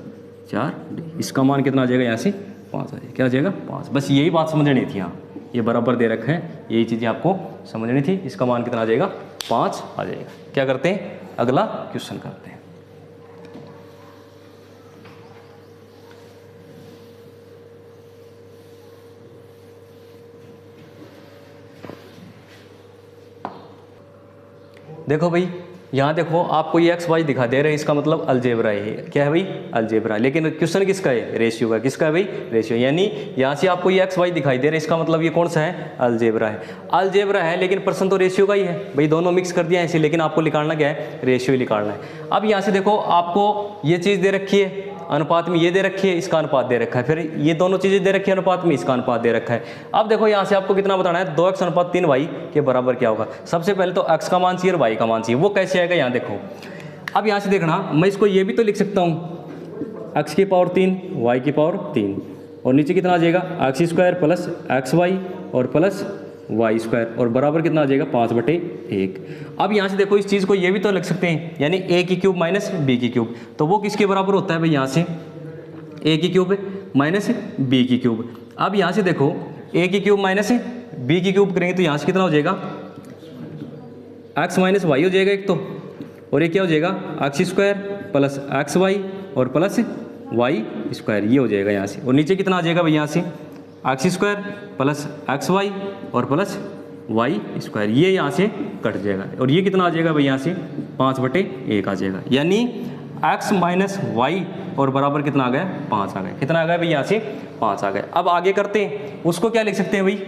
4D, इसका मान कितना आ जाएगा यहाँ से 5 आ जाएगा। क्या आ जाएगा? 5। बस यही बात समझनी थी। यहाँ ये बराबर दे रखा है, यही चीज़ें आपको समझनी थी। इसका मान कितना आ जाएगा? 5 आ जाएगा। क्या करते हैं? अगला क्वेश्चन करते हैं। देखो भाई, यहाँ देखो आपको ये एक्स वाई दिखा दे रहे हैं, इसका मतलब अलजेब्रा है। क्या है भाई? अलजेब्रा। लेकिन क्वेश्चन किसका है? रेशियो का। किसका है भाई? रेशियो। यानी यहाँ से आपको ये एक्स वाई दिखाई दे रहे हैं, इसका मतलब ये कौन सा है? अलजेब्रा है। अलजेब्रा है, लेकिन प्रश्न तो रेशियो का ही है भाई, दोनों मिक्स कर दिया है इसे, लेकिन आपको निकालना क्या है? रेशियो ही निकालना है। अब यहाँ से देखो आपको ये चीज़ दे रखी है अनुपात में, ये दे रखी है, इसका अनुपात दे रखा है, फिर ये दोनों चीज़ें दे रखी है अनुपात में, इसका अनुपात दे रखा है। अब देखो यहाँ से आपको कितना बताना है? 2x अनुपात 3y के बराबर क्या होगा? सबसे पहले तो x का मान चाहिए और y का मान चाहिए। वो कैसे आएगा? यहाँ देखो, अब यहाँ से देखना, मैं इसको ये भी तो लिख सकता हूँ, x की पावर 3 y की पावर 3, और नीचे कितना आ जाएगा? x² प्लस xy और प्लस y², और बराबर कितना आ जाएगा? 5/1। अब यहाँ से देखो इस चीज़ को ये भी तो लिख सकते हैं, यानी a की क्यूब माइनस b की क्यूब। तो वो किसके बराबर होता है भाई? यहाँ से a की क्यूब माइनस b की क्यूब। अब यहाँ से देखो a की क्यूब माइनस b की क्यूब करेंगे तो यहाँ से कितना हो जाएगा? x माइनस वाई हो जाएगा एक तो, और ये क्या हो जाएगा? x² प्लस xy और प्लस y², ये हो जाएगा यहाँ से। और नीचे कितना आ जाएगा भाई? यहाँ से x² प्लस xy और प्लस y², ये यहाँ से कट जाएगा, और ये कितना आ जाएगा भाई? यहाँ से 5/1 आ जाएगा। यानी x माइनस वाई और बराबर कितना आ गया? 5 आ गया। कितना आ गया भाई? यहाँ से 5 आ गया। अब आगे करते हैं, उसको क्या लिख सकते हैं भाई?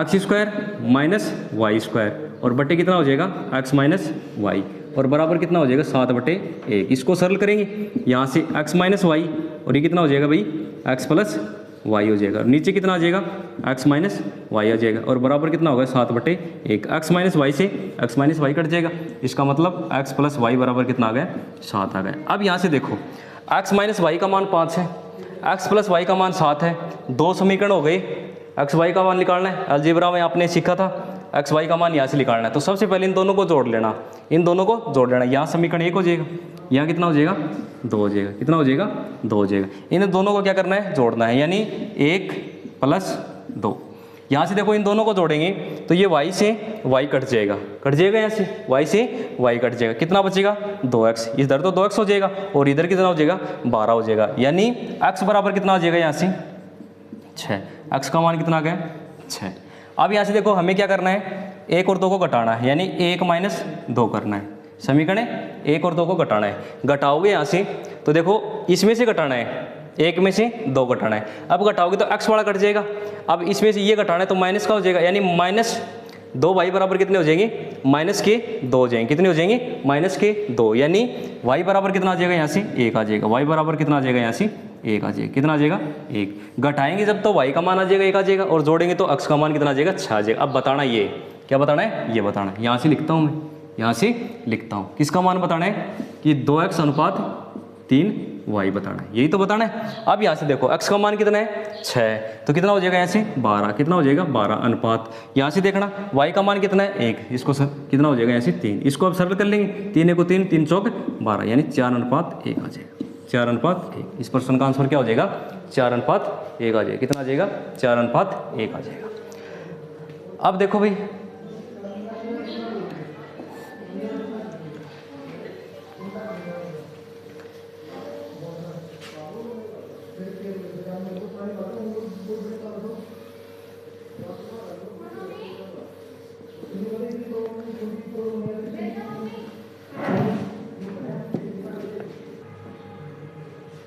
x² माइनस y² और बटे कितना हो जाएगा? x माइनस वाई और बराबर कितना हो जाएगा? 7/1। इसको सरल करेंगे, यहाँ से x माइनस वाई और ये कितना हो जाएगा भाई? x प्लस वाई हो जाएगा। नीचे कितना आ जाएगा? x माइनस वाई आ जाएगा, और बराबर कितना होगा? 7/1। x माइनस वाई से x माइनस वाई कट जाएगा, इसका मतलब x प्लस वाई बराबर कितना आ गया? 7 आ गया। अब यहाँ से देखो x माइनस वाई का मान 5 है, x प्लस वाई का मान 7 है, दो समीकरण हो गए। x वाई का मान निकालना है, अलजेब्रा में आपने सीखा था x वाई का मान यहाँ से निकालना है। तो सबसे पहले इन दोनों को जोड़ लेना, इन दोनों को जोड़ लेना। यहाँ समीकरण 1 हो जाएगा, यहाँ कितना हो जाएगा? 2 हो जाएगा। कितना हो जाएगा? 2 हो जाएगा। इन दोनों को क्या करना है? जोड़ना है, यानी 1 प्लस 2। यहाँ से देखो इन दोनों को जोड़ेंगे तो ये y से y कट जाएगा, कट जाएगा, यहाँ से y से y कट जाएगा। कितना बचेगा? 2x। इधर तो 2x हो जाएगा और इधर कितना हो जाएगा? 12 हो जाएगा। यानी x बराबर कितना हो जाएगा? यहाँ से 6। x का मान कितना आ गया? 6। अब यहाँ से देखो हमें क्या करना है? 1 और 2 को घटाना है, यानी 1 माइनस 2 करना है। समीकरण 1 और 2 को घटाना है। घटाओगे यहाँ से तो देखो इसमें से घटाना है, 1 में से 2 घटाना है। अब घटाओगे तो x वाला कट जाएगा। अब इसमें से ये घटाना है तो माइनस का हो जाएगा, यानी -2y बराबर कितने हो जाएंगे? -2 हो जाएंगे। कितने हो जाएंगे? -2। यानी y बराबर कितना आ जाएगा? यहाँ से 1 आ जाएगा। y बराबर कितना आ जाएगा? यहाँ से 1 आ जाएगा। कितना आ जाएगा? 1। घटाएंगे जब तो y का मान आ जाएगा 1 आ जाएगा, और जोड़ेंगे तो x का मान कितना आ जाएगा? 6 आ जाएगा। अब बताना ये क्या बताना है? ये बताना है। यहाँ से लिखता हूँ मैं, यहाँ से लिखता हूँ किसका मान बताना है? कि 2x अनुपात 3y बताना है, यही तो बताना है। अब यहाँ से देखो x का मान कितना है? 6, तो कितना हो जाएगा? यहाँ से 12। कितना हो जाएगा? 12 अनुपात। यहाँ से देखना y का मान कितना है? 1, इसको कितना हो जाएगा? यहाँ से 3। इसको अब सरल कर लेंगे, 3 को 3, 3 चौक 12, यानी 4:1 आ जाएगा। 4:1। इस प्रश्न का आंसर क्या हो जाएगा? 4:1 आ जाएगा। कितना आ जाएगा? 4:1 आ जाएगा। अब देखो भाई,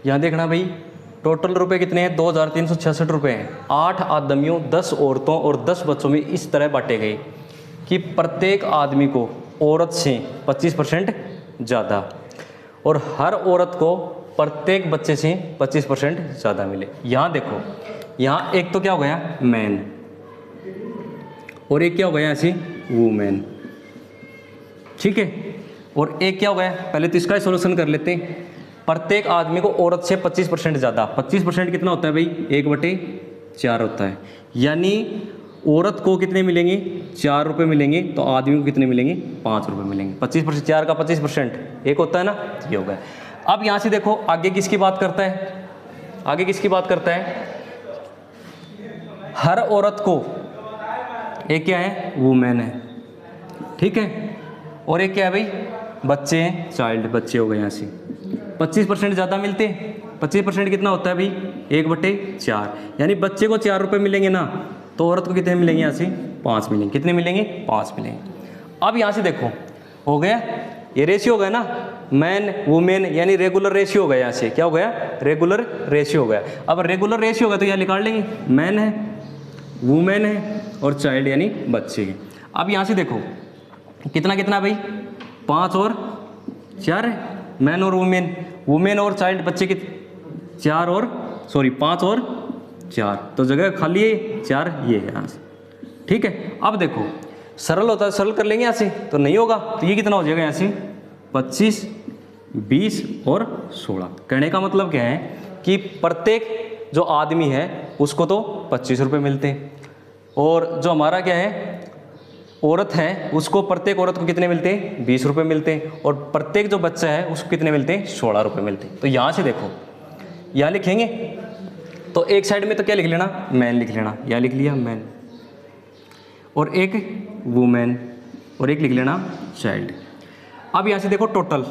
यहाँ देखना भाई, टोटल रुपए कितने हैं? 2366 रुपये हैं। 8 आदमियों, 10 औरतों और 10 बच्चों में इस तरह बांटे गए कि प्रत्येक आदमी को औरत से 25% ज़्यादा और हर औरत को प्रत्येक बच्चे से 25% ज़्यादा मिले। यहाँ देखो, यहाँ एक तो क्या हो गया? मैन, और एक क्या हो गया? ऐसे वूमेन, ठीक है। और एक क्या हो गया? पहले तो इसका सॉल्यूशन कर लेते हैं। प्रत्येक आदमी को औरत से 25% ज़्यादा। 25% कितना होता है भाई? 1/4 होता है। यानी औरत को कितने मिलेंगे? 4 रुपये मिलेंगे, तो आदमी को कितने मिलेंगे? 5 रुपये मिलेंगे। 25%, 4 का 25% 1 होता है ना, ये हो गया। अब यहाँ से देखो आगे किसकी बात करता है? आगे किसकी बात करता है? हर औरत को, एक क्या है? वुमेन है, ठीक है, और एक क्या है भाई? बच्चे हैं, चाइल्ड, बच्चे हो गए यहाँ से। 25% ज़्यादा मिलते हैं। 25% कितना होता है भाई? 1/4, यानी बच्चे को 4 रुपये मिलेंगे ना, तो औरत को कितने मिलेंगे यहाँ से? 5 मिलेंगे। कितने मिलेंगे? 5 मिलेंगे। अब यहाँ से देखो, हो गया ये रेशियो हो गया ना, मैन वुमेन, यानी रेगुलर रेशियो हो गया। यहाँ से क्या हो गया? रेगुलर रेशियो हो गया। अब रेगुलर रेशियो होगा तो यहाँ निकाल लेंगे, मैन है, वुमेन है और चाइल्ड यानी बच्चे हैं। अब यहाँ से देखो कितना कितना भाई? 5 और 4 है, मैन और वुमेन, वुमेन और चाइल्ड, बच्चे के 4 और 5 और 4, तो जगह खाली है 4, ये है यहाँ से, ठीक है। अब देखो सरल होता है, सरल कर लेंगे यहाँ से, तो नहीं होगा, तो ये कितना हो जाएगा यहाँ से? 25, 20 और 16। कहने का मतलब क्या है कि प्रत्येक जो आदमी है उसको तो 25 रुपये मिलते हैं, और जो हमारा क्या है औरत है उसको, प्रत्येक औरत को कितने मिलते हैं? 20 रुपये मिलते हैं, और प्रत्येक जो बच्चा है उसको कितने मिलते हैं? 16 रुपये मिलते हैं। तो यहाँ से देखो, यहाँ लिखेंगे तो एक साइड में तो क्या लिख लेना? मैन लिख लेना, यहाँ लिख लिया मैन, और एक वुमेन, और एक लिख लेना चाइल्ड। अब यहाँ से देखो टोटल,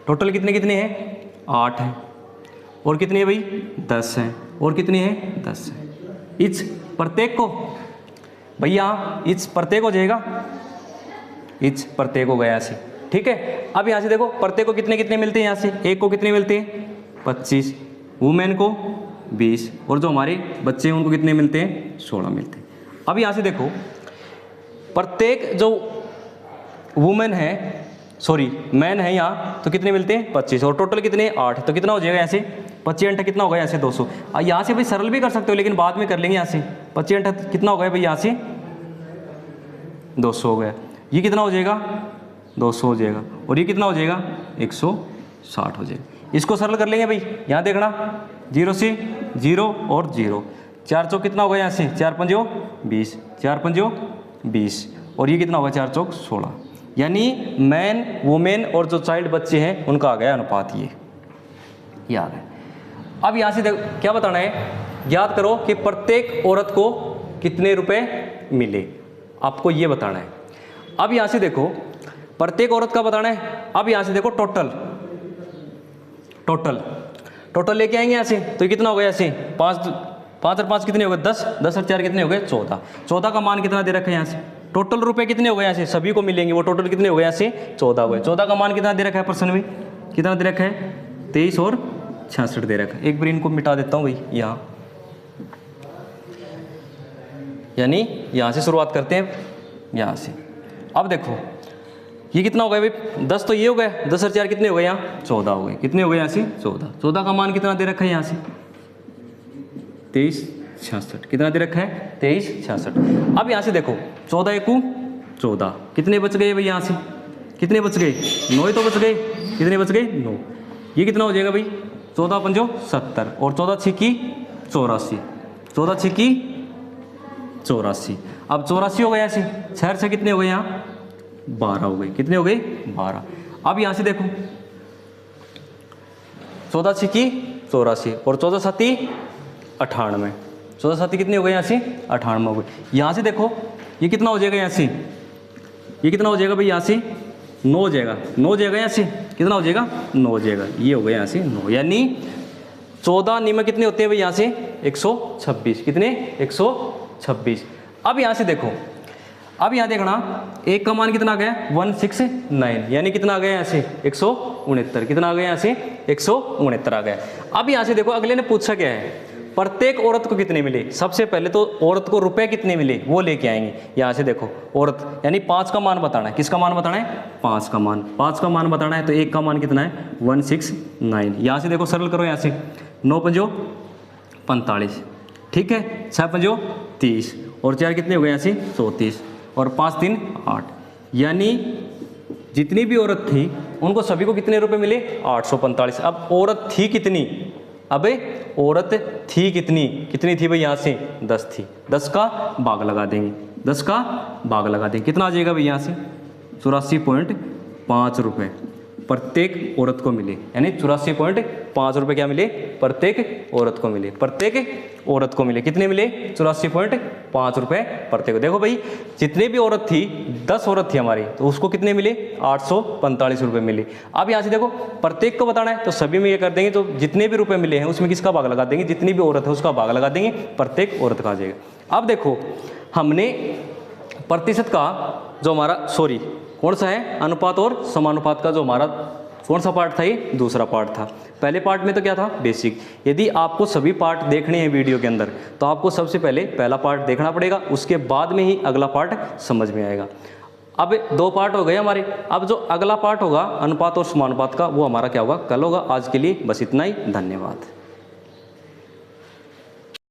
टोटल कितने कितने हैं? 8 हैं, और कितने हैं भाई? 10 हैं, और कितने हैं? 10 हैं। इच प्रत्येक को भैया, इच प्रत्येक हो जाएगा, इच प्रत्येक हो गया ऐसे, ठीक है। अब यहाँ से देखो प्रत्येक को कितने कितने मिलते हैं? यहाँ से एक को कितने मिलते हैं? 25, वुमेन को 20, और जो हमारे बच्चे हैं उनको कितने मिलते हैं? 16 मिलते हैं। अब यहाँ से देखो प्रत्येक जो वुमेन है, सॉरी मैन है यहाँ, तो कितने मिलते हैं? 25, और टोटल कितने? 8, तो कितना हो जाएगा यहाँ से? 25 कितना होगा यहाँ से? 200। यहाँ से भाई सरल भी कर सकते हो, लेकिन बाद में कर लेंगे। यहाँ से 25 कितना हो गया भाई? यहाँ से 200 हो गया। ये कितना हो जाएगा? 200 हो जाएगा, और ये कितना हो जाएगा? 160 हो जाएगा। इसको सरल कर लेंगे भाई, यहाँ देखना 0 से 0 और 0, 4 चौक कितना होगा यहाँ से? 4 पंजो 20, 4 पंजो 20, और ये कितना होगा? 4 चौक 16, यानी मैन वुमेन और जो चाइल्ड बच्चे हैं उनका आ गया अनुपात, ये आ गया। अब यहाँ से क्या बताना है? याद करो कि प्रत्येक औरत को कितने रुपए मिले, आपको ये बताना है। अब यहाँ से देखो प्रत्येक औरत का बताना है। अब यहाँ से देखो टोटल, टोटल टोटल लेके आएंगे यहाँ से, तो कितना हो गया? यहाँ से 5 और 5 कितने हो गए? 10, 10 और 4 कितने हो गए? 14, 14 का मान कितना दे रखा है यहाँ से? टोटल रुपए कितने हो गए यहाँ से? सभी को मिलेंगे, वो टोटल कितने हो गए यहाँ से? 14 हो गए। 14 का मान कितना दे रखा है? प्रश्न में कितना दे रखा है? 23 और 66 दे रखा है। एक बार इनको मिटा देता हूँ भाई यहाँ, यानी यहाँ से शुरुआत करते हैं, यहाँ से। अब देखो ये कितना हो गया भाई? 10 तो ये हो गया, 10 और 4 कितने हो गए? यहाँ 14 हो गए। कितने हो गए यहाँ से? 14। 14 का मान कितना दे रखा है यहाँ से? 2366। कितना दे रखा है? 2366। अब यहाँ से देखो 14 एकू 14, कितने बच गए भाई? यहाँ से कितने बच गए? 9 ही तो बच गए। कितने बच गए? 9। ये कितना हो जाएगा भाई? 14 पंजो 70, और 14 छिकी 84, 14 छिकी 84। अब 84 हो गया ऐसे, 6 से कितने हो गए? यहाँ 12 हो गए। कितने हो गए? 12। अब यहाँ से देखो 14 छिकी 84 और 14 7 98, 14 7 कितने हो गए? यहाँ से 98 हो गए। यहाँ से देखो ये कितना हो जाएगा? यहाँ से ये कितना हो जाएगा भाई? यहाँ से 9 हो जाएगा, 9 हो जाएगा। यहाँ से कितना हो जाएगा? 9 हो जाएगा। ये हो गया यहाँ से 9, यानी 14 नियम कितने होते हैं भाई? यहाँ से 126। कितने? 126। अब यहाँ से देखो, अब यहाँ देखना एक का मान कितना आ गया? 169, यानी कितना आ गया यहाँ से? 169। कितना आ गया यहाँ से? 169 आ गया। अब यहाँ से देखो अगले ने पूछा क्या है? प्रत्येक औरत को कितने मिले? सबसे पहले तो औरत को रुपए कितने मिले वो लेके आएंगे। यहाँ से देखो औरत, यानी 5 का मान बताना है। किसका मान बताना है? 5 का मान। 5 का मान बताना है तो एक का मान कितना है? 169। यहाँ से देखो सरल करो, यहाँ से 9 पंजो 45, ठीक है, 6 पंजो 30, और 4 कितने हो गए? यहाँ से 34, और 5 3 8, यानी जितनी भी औरत थी उनको सभी को कितने रुपए मिले? 845। अब औरत थी कितनी? अबे औरत थी कितनी? कितनी थी भाई? यहाँ से 10 थी। 10 का भाग लगा देंगे, 10 का भाग लगा देंगे, कितना आ जाएगा भाई? यहाँ से 84.5 रुपये प्रत्येक औरत को मिले, यानी 84.5 रुपये क्या मिले, प्रत्येक औरत को मिले, प्रत्येक औरत को मिले। कितने मिले, 84.5 रुपये प्रत्येक। देखो भाई जितने भी औरत थी, 10 औरत थी हमारी, तो उसको कितने मिले, 845 रुपये मिले। अब यहाँ से देखो प्रत्येक को बताना है तो सभी में ये कर देंगे, तो जितने भी रुपए मिले हैं उसमें किसका भाग लगा देंगे, जितनी भी औरत है उसका भाग लगा देंगे, प्रत्येक औरत का आ जाएगा। अब देखो हमने प्रतिशत का जो हमारा कौन सा है, अनुपात और समानुपात का जो हमारा कौन सा पार्ट था, ये दूसरा पार्ट था। पहले पार्ट में तो क्या था, बेसिक। यदि आपको सभी पार्ट देखने हैं वीडियो के अंदर तो आपको सबसे पहले पहला पार्ट देखना पड़ेगा, उसके बाद में ही अगला पार्ट समझ में आएगा। अब 2 पार्ट हो गए हमारे। अब जो अगला पार्ट होगा अनुपात और समानुपात का, वो हमारा क्या होगा, कल होगा। आज के लिए बस इतना ही, धन्यवाद।